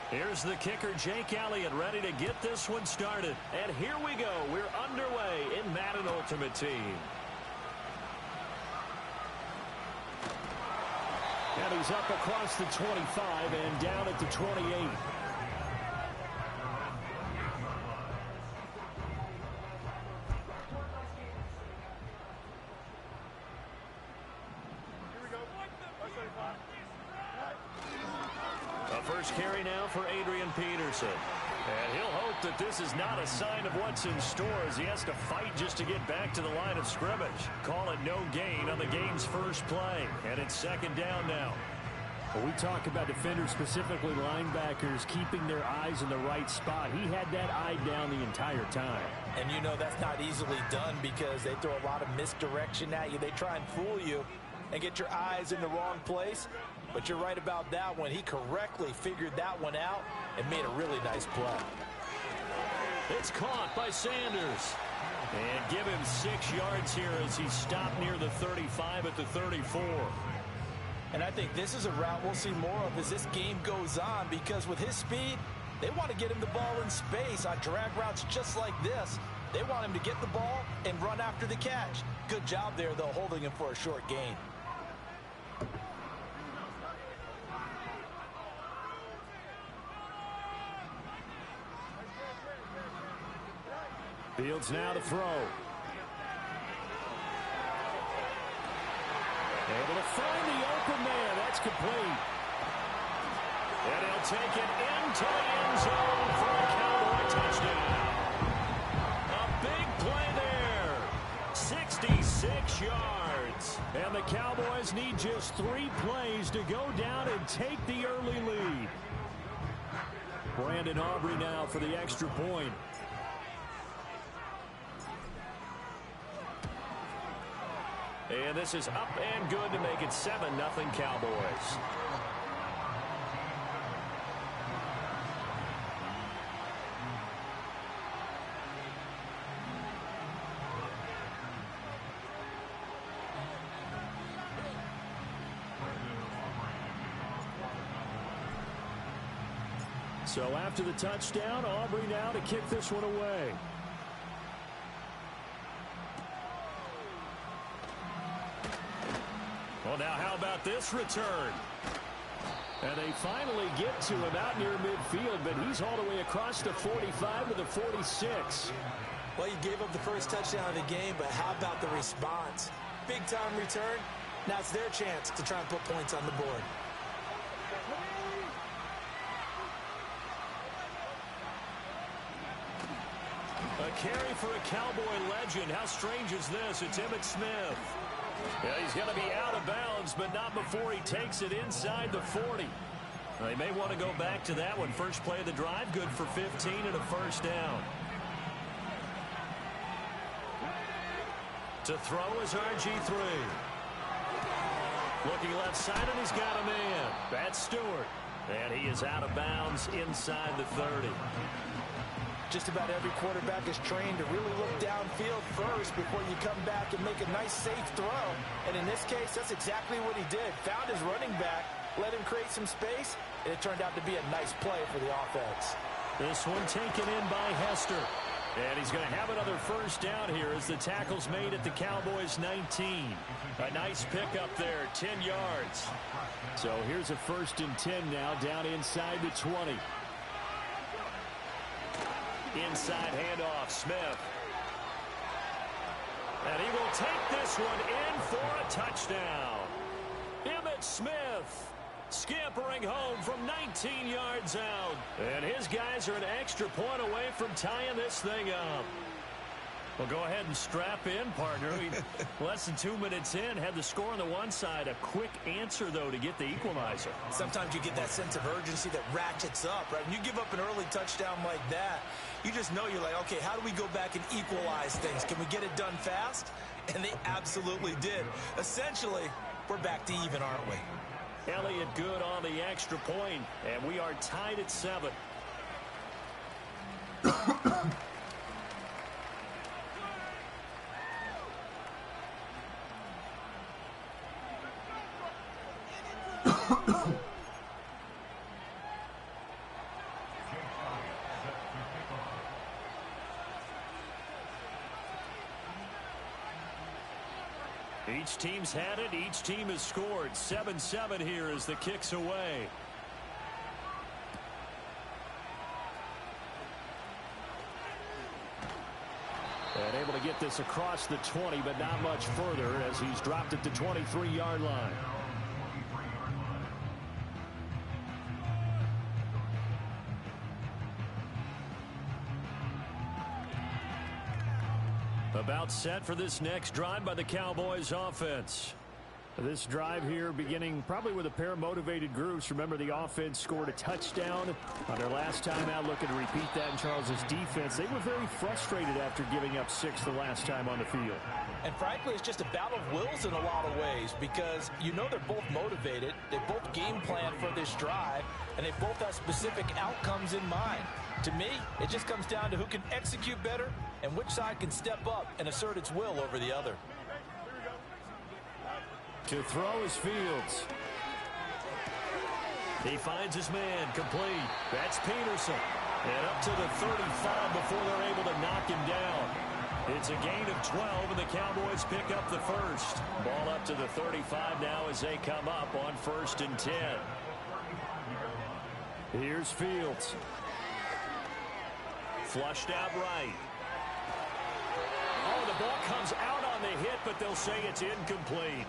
I: Here's the kicker, Jake Elliott, ready to get this one started. And here we go. We're underway in Madden Ultimate Team. And he's up across the 25 and down at the 28. A first carry now for Adrian Peterson. And he'll hope that this is not a sign of what's in store as he has to fight just to get back to the line of scrimmage. Call it no gain on the game's first play. And it's second down now.
K: Well, we talk about defenders, specifically linebackers, keeping their eyes in the right spot. He had that eye down the entire time.
J: And you know that's not easily done because they throw a lot of misdirection at you. They try and fool you and get your eyes in the wrong place. But you're right about that one. He correctly figured that one out and made a really nice play.
I: It's caught by Sanders. And give him 6 yards here as he stopped near the 35 at the 34.
J: And I think this is a route we'll see more of as this game goes on because with his speed, they want to get him the ball in space on drag routes just like this. They want him to get the ball and run after the catch. Good job there, though, holding him for a short gain.
K: Fields now to throw.
I: Able to find the open man. That's complete. And he'll take it into the end zone for a Cowboy touchdown. A big play there. 66 yards.
K: And the Cowboys need just 3 plays to go down and take the early lead. Brandon Aubrey now for the extra point.
I: And this is up and good to make it 7-0 Cowboys.
K: So after the touchdown, Aubrey now to kick this one away.
I: Well, now how about this return?
K: And they finally get to him out near midfield, but he's all the way across the 45 to the 46.
J: Well, you gave up the first touchdown of the game, but how about the response? Big-time return. Now it's their chance to try and put points on the board.
I: A carry for a Cowboy legend. How strange is this? It's Emmitt Smith. Yeah, he's going to be out of bounds, but not before he takes it inside the 40. They may want to go back to that one. First play of the drive, good for 15 and a first down. To throw is RG3. Looking left side, and he's got a man. That's Stewart. And he is out of bounds inside the 30.
J: Just about every quarterback is trained to really look downfield first before you come back and make a nice, safe throw. And in this case, that's exactly what he did. Found his running back, let him create some space, and it turned out to be a nice play for the offense.
I: This one taken in by Hester. And he's going to have another first down here as the tackle's made at the Cowboys' 19. A nice pickup there, 10 yards.
K: So here's a 1st and 10 now, down inside the 20.
I: Inside handoff, Smith. And he will take this one in for a touchdown. Emmitt Smith scampering home from 19 yards out. And his guys are an extra point away from tying this thing up. Well, go ahead and strap in, partner. Less than 2 minutes in, had the score on the one side. A quick answer, though, to get the equalizer.
J: Sometimes you get that sense of urgency that ratchets up, right? When you give up an early touchdown like that, you just know you're like, okay, how do we go back and equalize things? Can we get it done fast? And they absolutely did. Essentially, we're back to even, aren't we?
I: Elliott good on the extra point, and we are tied at 7. Each team's had it. Each team has scored. 7-7 here as the kick's away.
K: And able to get this across the 20, but not much further as he's dropped at the 23-yard line.
I: About set for this next drive by the Cowboys offense.
K: This drive here beginning probably with a pair of motivated groups. Remember, the offense scored a touchdown on their last time out, looking to repeat that in Charles's defense. They were very frustrated after giving up 6 the last time on the field.
J: And frankly, it's just a battle of wills in a lot of ways because you know they're both motivated. They both game plan for this drive, and they both have specific outcomes in mind. To me, it just comes down to who can execute better and which side can step up and assert its will over the other.
K: To throw is Fields.
I: He finds his man complete. That's Peterson. And up to the 35 before they're able to knock him down. It's a gain of 12, and the Cowboys pick up the first. Ball up to the 35 now as they come up on 1st and 10.
K: Here's Fields.
I: Flushed out right. Oh, the ball comes out on the hit, but they'll say it's incomplete.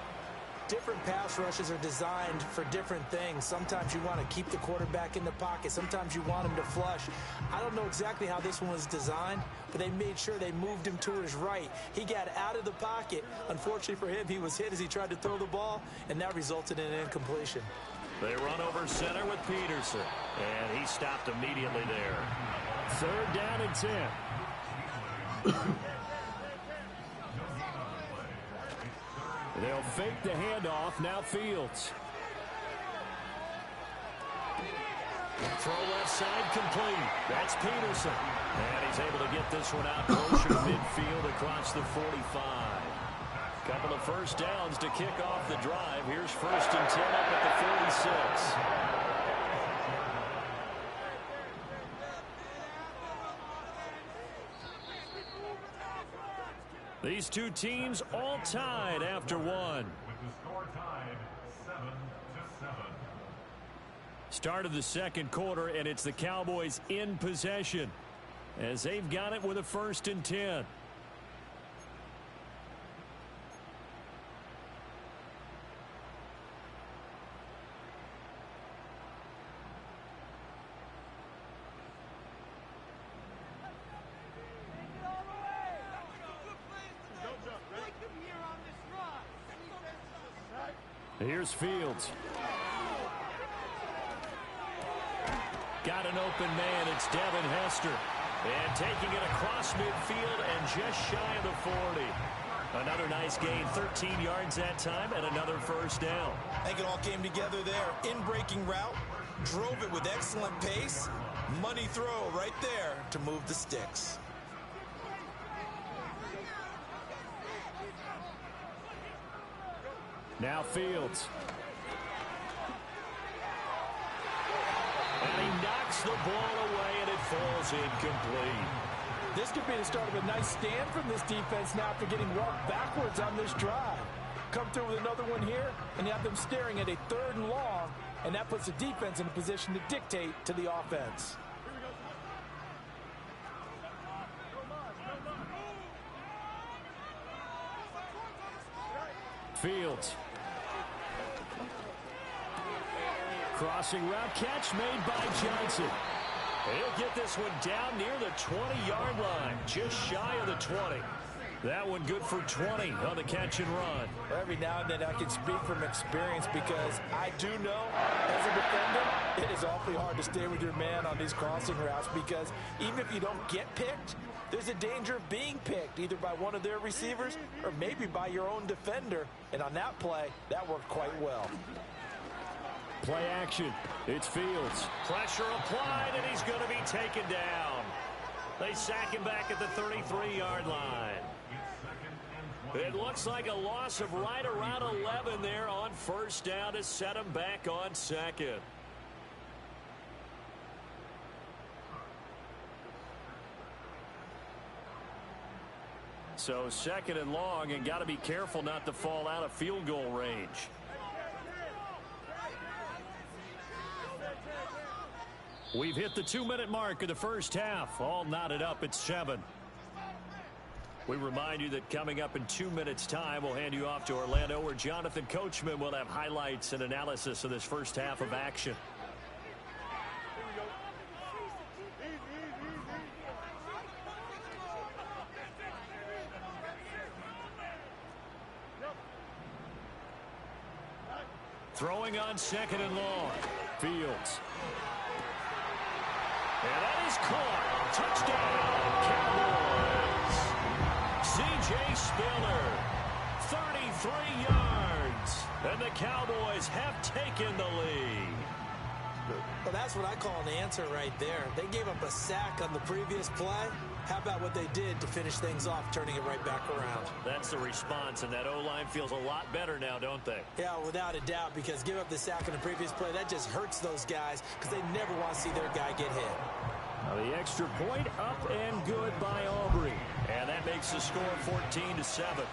J: Different pass rushes are designed for different things. Sometimes you want to keep the quarterback in the pocket. Sometimes you want him to flush. I don't know exactly how this one was designed, but they made sure they moved him to his right. He got out of the pocket. Unfortunately for him, he was hit as he tried to throw the ball, and that resulted in an incompletion.
I: They run over center with Peterson, and he stopped immediately there.
K: 3rd down and 10. They'll fake the handoff. Now Fields.
I: Throw left side complete. That's Peterson. And he's able to get this one out closer to midfield across the 45. Couple of first downs to kick off the drive. Here's 1st and 10 up at the 46. These two teams all tied after one.
L: With the score tied 7-7.
I: Start of the second quarter, and it's the Cowboys in possession as they've got it with a 1st and 10.
K: Here's Fields.
I: Got an open man. It's Devin Hester. And taking it across midfield and just shy of the 40. Another nice gain, 13 yards that time, and another 1st down.
J: I think it all came together there. In-breaking route, drove it with excellent pace. Money throw right there to move the sticks.
K: Now Fields.
I: And he knocks the ball away, and it falls incomplete.
J: This could be the start of a nice stand from this defense now after getting walked backwards on this drive. Come through with another one here, and you have them staring at a 3rd and long, and that puts the defense in a position to dictate to the offense.
K: Fields. Crossing route catch made by Johnson.
I: He'll get this one down near the 20-yard line, just shy of the 20. That one good for 20 on the catch and run.
J: Every now and then I can speak from experience because I do know as a defender it is awfully hard to stay with your man on these crossing routes because even if you don't get picked, there's a danger of being picked either by one of their receivers or maybe by your own defender. And on that play, that worked quite well.
K: Play action. It's Fields.
I: Pressure applied, and he's going to be taken down. They sack him back at the 33-yard line. It looks like a loss of right around 11 there on 1st down to set him back on 2nd. So 2nd and long, and got to be careful not to fall out of field goal range. We've hit the 2-minute mark of the first half. All knotted up at 7. We remind you that coming up in 2 minutes' time, we'll hand you off to Orlando, where Jonathan Coachman will have highlights and analysis of this first half of action. Throwing on second and long. Fields. And that is caught. Touchdown, Cowboys. C.J. Spiller, 33 yards. And the Cowboys have taken the lead.
J: Well, that's what I call an answer right there. They gave up a sack on the previous play. How about what they did to finish things off, turning it right back around?
I: That's the response, and that O-line feels a lot better now, don't they?
J: Yeah, without a doubt, because give up the sack on the previous play, that just hurts those guys because they never want to see their guy get hit.
I: Now the extra point up and good by Aubrey. And that makes the score 14-7.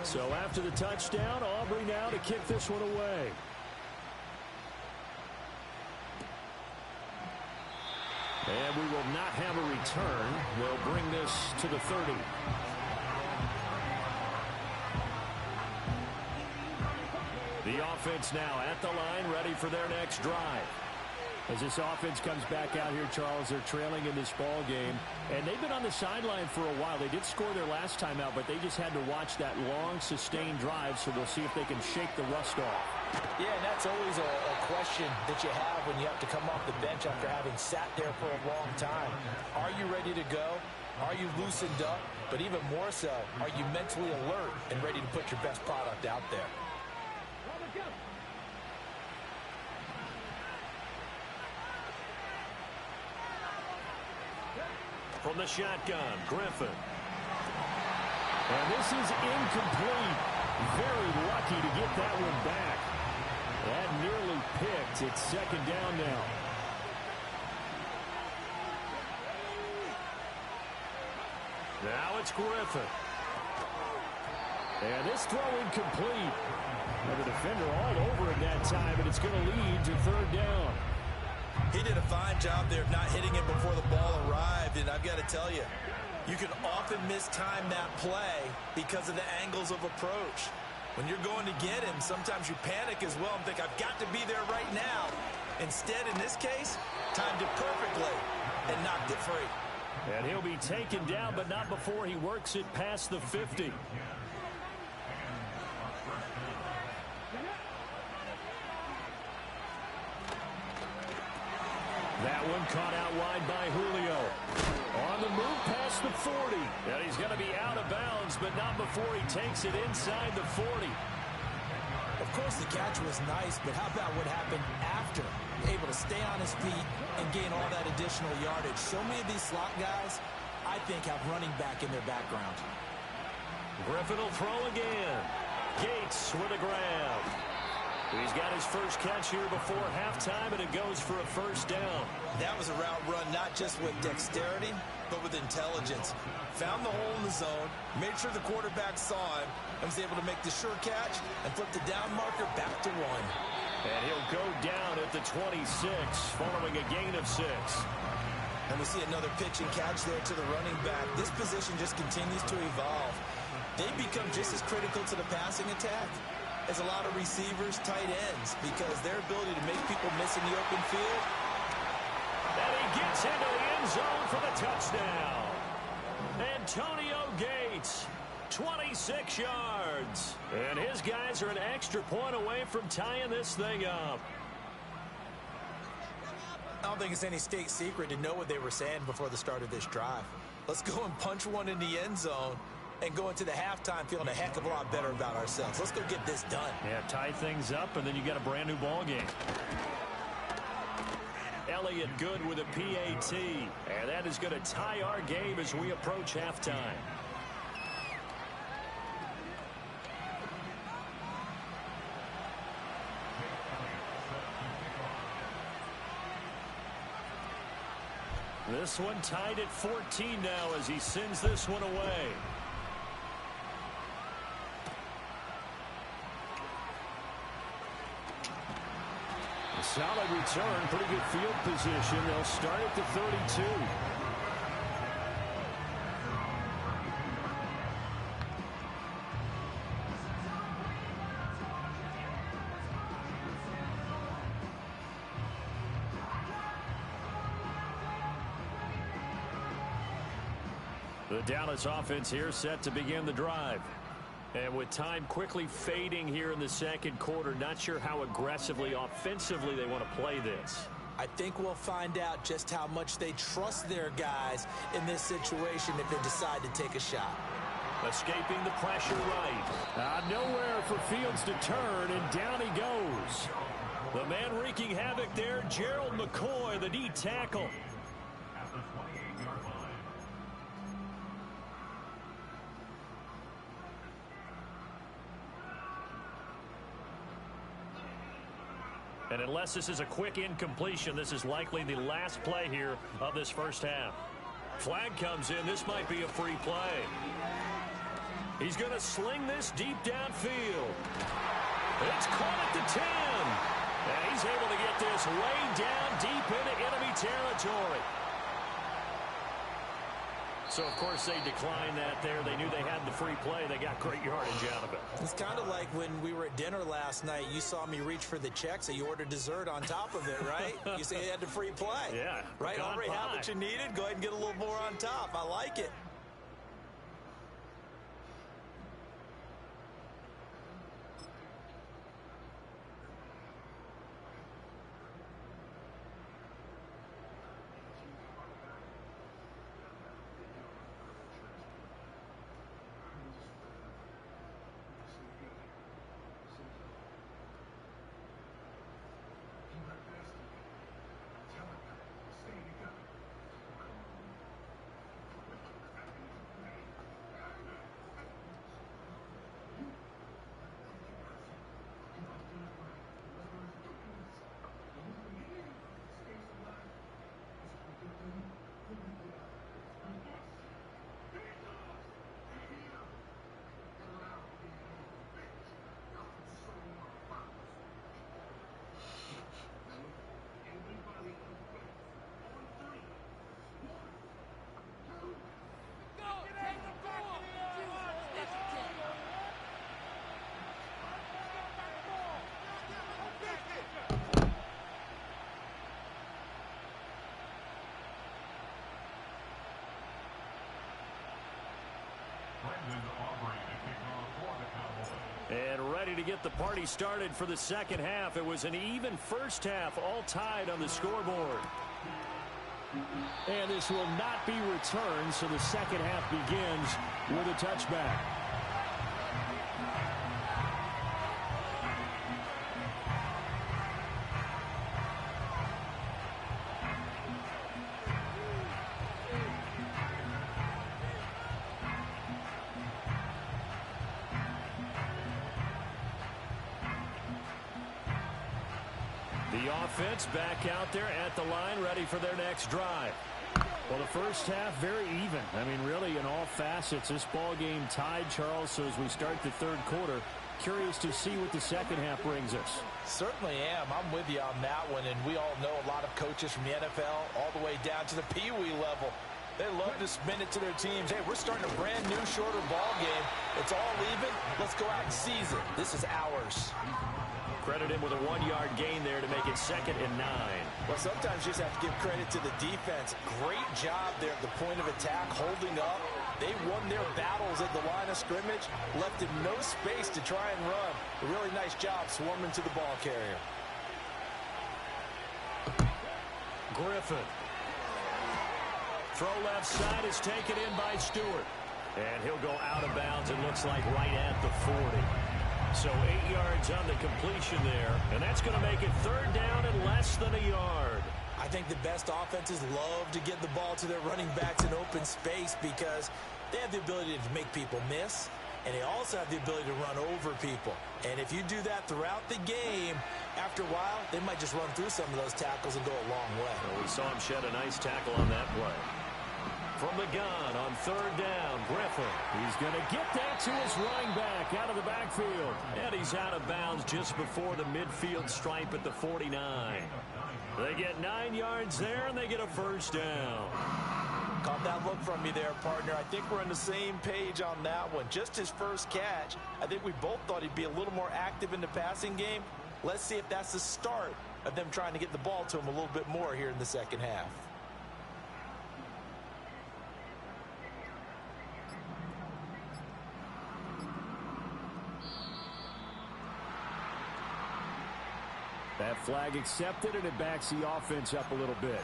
I: So after the touchdown, Aubrey now to kick this one away. And we will not have a return. They'll bring this to the 30. The offense now at the line, ready for their next drive. As this offense comes back out here, Charles, they're trailing in this ball game. And they've been on the sideline for a while. They did score their last time out, but they just had to watch that long, sustained drive, so they'll see if they can shake the rust off.
J: Yeah, and that's always a question that you have when you have to come off the bench after having sat there for a long time. Are you ready to go? Are you loosened up? But even more so, are you mentally alert and ready to put your best product out there?
I: From the shotgun, Griffin. And this is incomplete. Very lucky to get that one back. That nearly picked. It's second down now. Now it's Griffin. And this throw incomplete. And the defender all over it that time, and it's going to lead to third down.
J: He did a fine job there of not hitting it before the ball arrived, and I've got to tell you, you can often mistime that play because of the angles of approach. When you're going to get him, sometimes you panic as well and think, I've got to be there right now. Instead, in this case, timed it perfectly and knocked it free.
I: And he'll be taken down, but not before he works it past the 50. That one caught out wide by Julio. On the move past the 40. And he's going to be out of bounds, but not before he takes it inside the 40.
J: Of course, the catch was nice, but how about what happened after? Able to stay on his feet and gain all that additional yardage. So many of these slot guys, I think, have running back in their background.
I: Griffin will throw again. Gates with a grab. He's got his first catch here before halftime, and it goes for a first down.
J: That was a route run not just with dexterity, but with intelligence. Found the hole in the zone, made sure the quarterback saw him, and was able to make the sure catch and flip the down marker back to 1.
I: And he'll go down at the 26, following a gain of 6.
J: And we see another pitch and catch there to the running back. This position just continues to evolve. They become just as critical to the passing attack as a lot of receivers, tight ends, because their ability to make people miss in the open field.
I: And he gets into the end zone for the touchdown. Antonio Gates, 26 yards. And his guys are an extra point away from tying this thing up.
J: I don't think it's any state secret to know what they were saying before the start of this drive. Let's go and punch one in the end zone and go into the halftime feeling a heck of a lot better about ourselves. Let's go get this done.
I: Yeah, tie things up, and then you got a brand new ball game. Elliott good with a PAT, and that is going to tie our game as we approach halftime. This one tied at 14 now as he sends this one away. Solid return, pretty good field position. They'll start at the 32. The Dallas offense here set to begin the drive. And with time quickly fading here in the second quarter, not sure how aggressively, offensively they want to play this.
J: I think we'll find out just how much they trust their guys in this situation if they decide to take a shot.
I: Escaping the pressure right.
K: Nowhere for Fields to turn, and down he goes.
I: The man wreaking havoc there, Gerald McCoy, the D tackle.
L: At the 28-yard line.
I: And unless this is a quick incompletion, this is likely the last play here of this first half. Flag comes in. This might be a free play. He's going to sling this deep downfield. It's caught at the 10. And he's able to get this way down deep into enemy territory. So, of course, they declined that there. They knew they had the free play. They got great yardage out of it.
J: It's kind of like when we were at dinner last night. You saw me reach for the check, so you ordered dessert on top of it, right? You say you had the free play.
I: Yeah.
J: Right? Already had what you needed. Go ahead and get a little more on top. I like it.
I: And ready to get the party started for the second half. It was an even first half, all tied on the scoreboard.
K: And this will not be returned, so the second half begins with a touchback.
I: The offense back out there at the line, ready for their next drive.
K: Well, the first half, very even. I mean, really, in all facets, this ball game tied, Charles. So as we start the third quarter, curious to see what the second half brings us.
J: Certainly am. I'm with you on that one. And we all know a lot of coaches from the NFL all the way down to the Pee Wee level. They love to spin it to their teams. Hey, we're starting a brand new, shorter ball game. It's all even. Let's go out and seize it. This is ours.
I: Credit him with a 1-yard gain there to make it 2nd and 9.
J: Well, sometimes you just have to give credit to the defense. Great job there at the point of attack, holding up. They won their battles at the line of scrimmage, left him no space to try and run. A really nice job swarming to the ball carrier.
I: Griffin. Throw left side is taken in by Stewart. And he'll go out of bounds, it looks like right at the 40. So 8 yards on the completion there, and that's going to make it 3rd down and less than a yard.
J: I think the best offenses love to get the ball to their running backs in open space because they have the ability to make people miss, and they also have the ability to run over people. And if you do that throughout the game, after a while, they might just run through some of those tackles and go a long way.
I: Well, we saw him shed a nice tackle on that play. From the gun on 3rd down, Griffin.
K: He's going to get that to his running back out of the backfield.
I: And he's out of bounds just before the midfield stripe at the 49. They get 9 yards there, and they get a 1st down.
J: Caught that look from me there, partner. I think we're on the same page on that one. Just his first catch. I think we both thought he'd be a little more active in the passing game. Let's see if that's the start of them trying to get the ball to him a little bit more here in the second half.
K: That flag accepted, and it backs the offense up a little bit.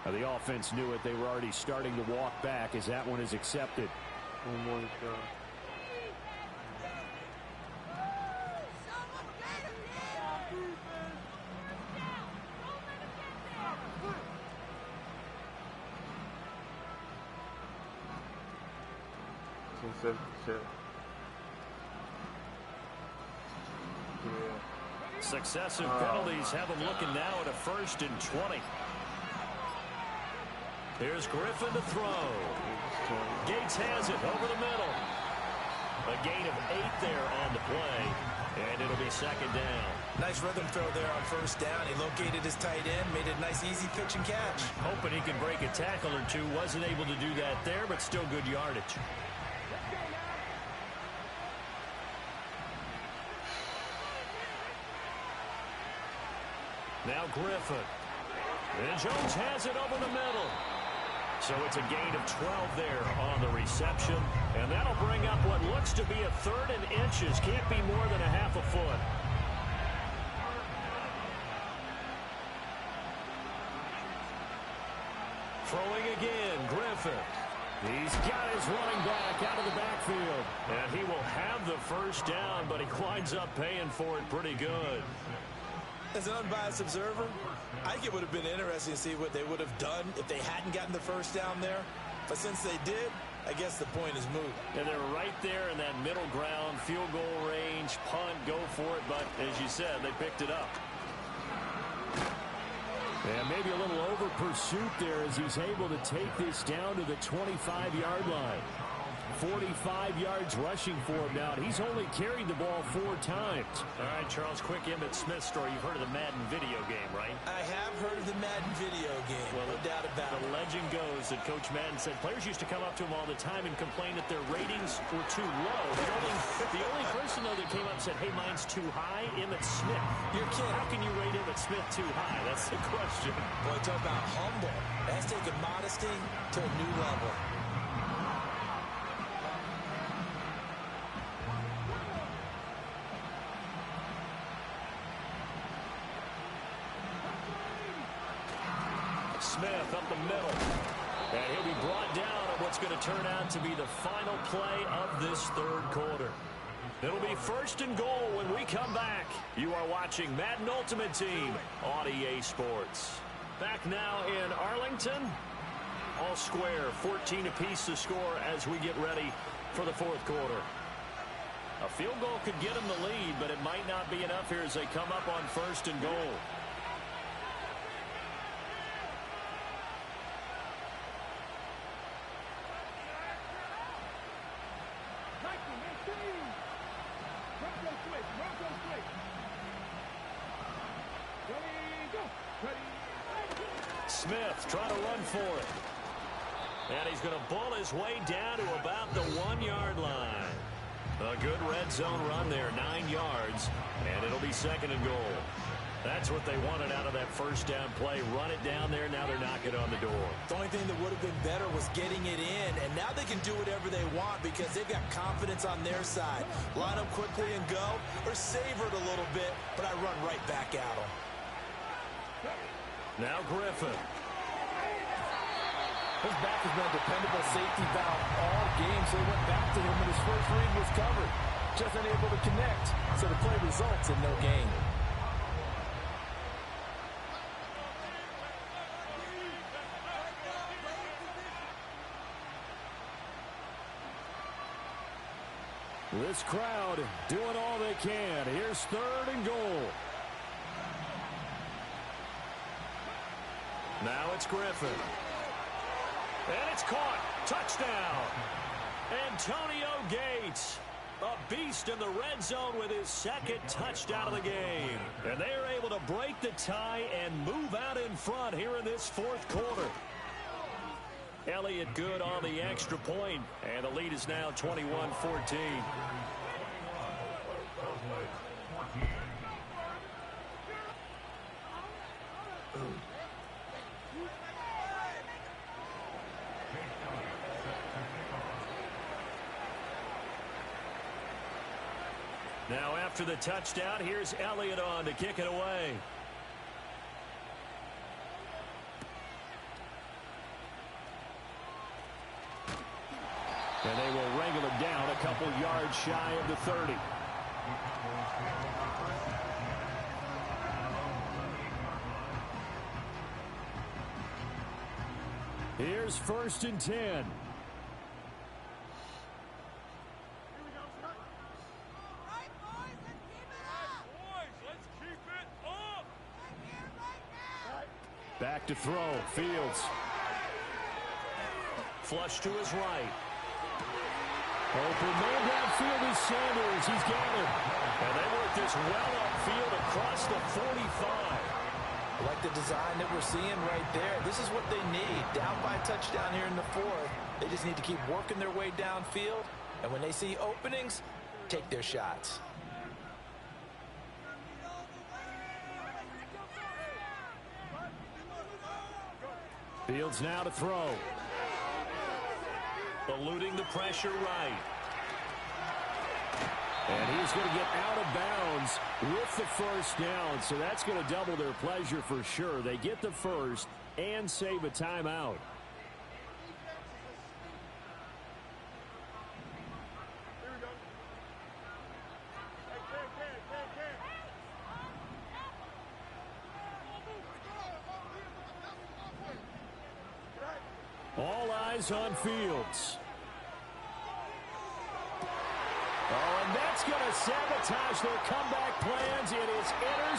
K: Now, the offense knew it. They were already starting to walk back as that one is accepted.
I: Successive penalties have them looking now at a 1st and 20. Here's Griffin to throw. Gates has it over the middle. A gain of 8 there on the play, and it'll be 2nd down.
J: Nice rhythm throw there on 1st down. He located his tight end, made it a nice easy pitch and catch.
I: Hoping he can break a tackle or two. Wasn't able to do that there, but still good yardage. Now Griffin. And Jones has it over the middle. So it's a gain of 12 there on the reception. And that'll bring up what looks to be a 3rd and inches. Can't be more than a half a foot. Throwing again, Griffin.
K: He's got his running back out of the backfield.
I: And he will have the 1st down, but he winds up paying for it pretty good.
J: As an unbiased observer, I think it would have been interesting to see what they would have done if they hadn't gotten the 1st down there. But since they did, I guess the point is moot.
I: And they're right there in that middle ground, field goal range, punt, go for it. But as you said, they picked it up.
K: And maybe a little over pursuit there as he's able to take this down to the 25-yard line. 45 yards rushing for him now. He's only carried the ball 4 times.
I: All right, Charles, quick Emmitt Smith story. You've heard of the Madden video game, right?
J: I have heard of the Madden video game.
I: Well,
J: no doubt about it.
I: The legend goes that Coach Madden said players used to come up to him all the time and complain that their ratings were too low. The only person, though, that came up and said, hey, mine's too high, Emmitt Smith.
J: You're kidding.
I: How can you rate Emmitt Smith too high? That's the question.
J: Boy, talk about humble. That's taken modesty to a new level.
I: Smith up the middle. And he'll be brought down on what's going to turn out to be the final play of this 3rd quarter. It'll be 1st and goal when we come back. You are watching Madden Ultimate Team on EA Sports. Back now in Arlington. All square, 14 apiece to score as we get ready for the 4th quarter. A field goal could get them the lead, but it might not be enough here as they come up on 1st and goal. Smith trying to run for it. And he's going to bull his way down to about the 1-yard line. A good red zone run there, 9 yards. And it'll be 2nd and goal. That's what they wanted out of that 1st down play. Run it down there. Now they're knocking on the door.
J: The only thing that would have been better was getting it in. And now they can do whatever they want because they've got confidence on their side. Line up quickly and go, or savor it a little bit, but I run right back at them.
I: Now Griffin.
J: His back has been a dependable safety valve all game, so he went back to him when his first read was covered. Just unable to connect, so the play results in no gain.
K: This crowd doing all they can. Here's 3rd and goal.
I: Now it's Griffin. And it's caught. Touchdown. Antonio Gates. A beast in the red zone with his second touchdown of the game. And they are able to break the tie and move out in front here in this fourth quarter. Elliott good on the extra point, and the lead is now 21-14. Now after the touchdown, here's Elliott on to kick it away. And they will wrangle it down a couple yards shy of the 30. Here's 1st and 10. Back to throw. Fields. Flush to his right. Open man downfield is Sanders. He's got it. And they work this well upfield across the 45.
J: I like the design that we're seeing right there. This is what they need. Down by a touchdown here in the fourth. They just need to keep working their way downfield. And when they see openings, take their shots.
I: Fields now to throw. Eluding the pressure right. And he's going to get out of bounds with the first down. So that's going to double their pleasure for sure. They get the first and save a timeout. All eyes on Fields. Oh, and that's going to sabotage their comeback plans. It is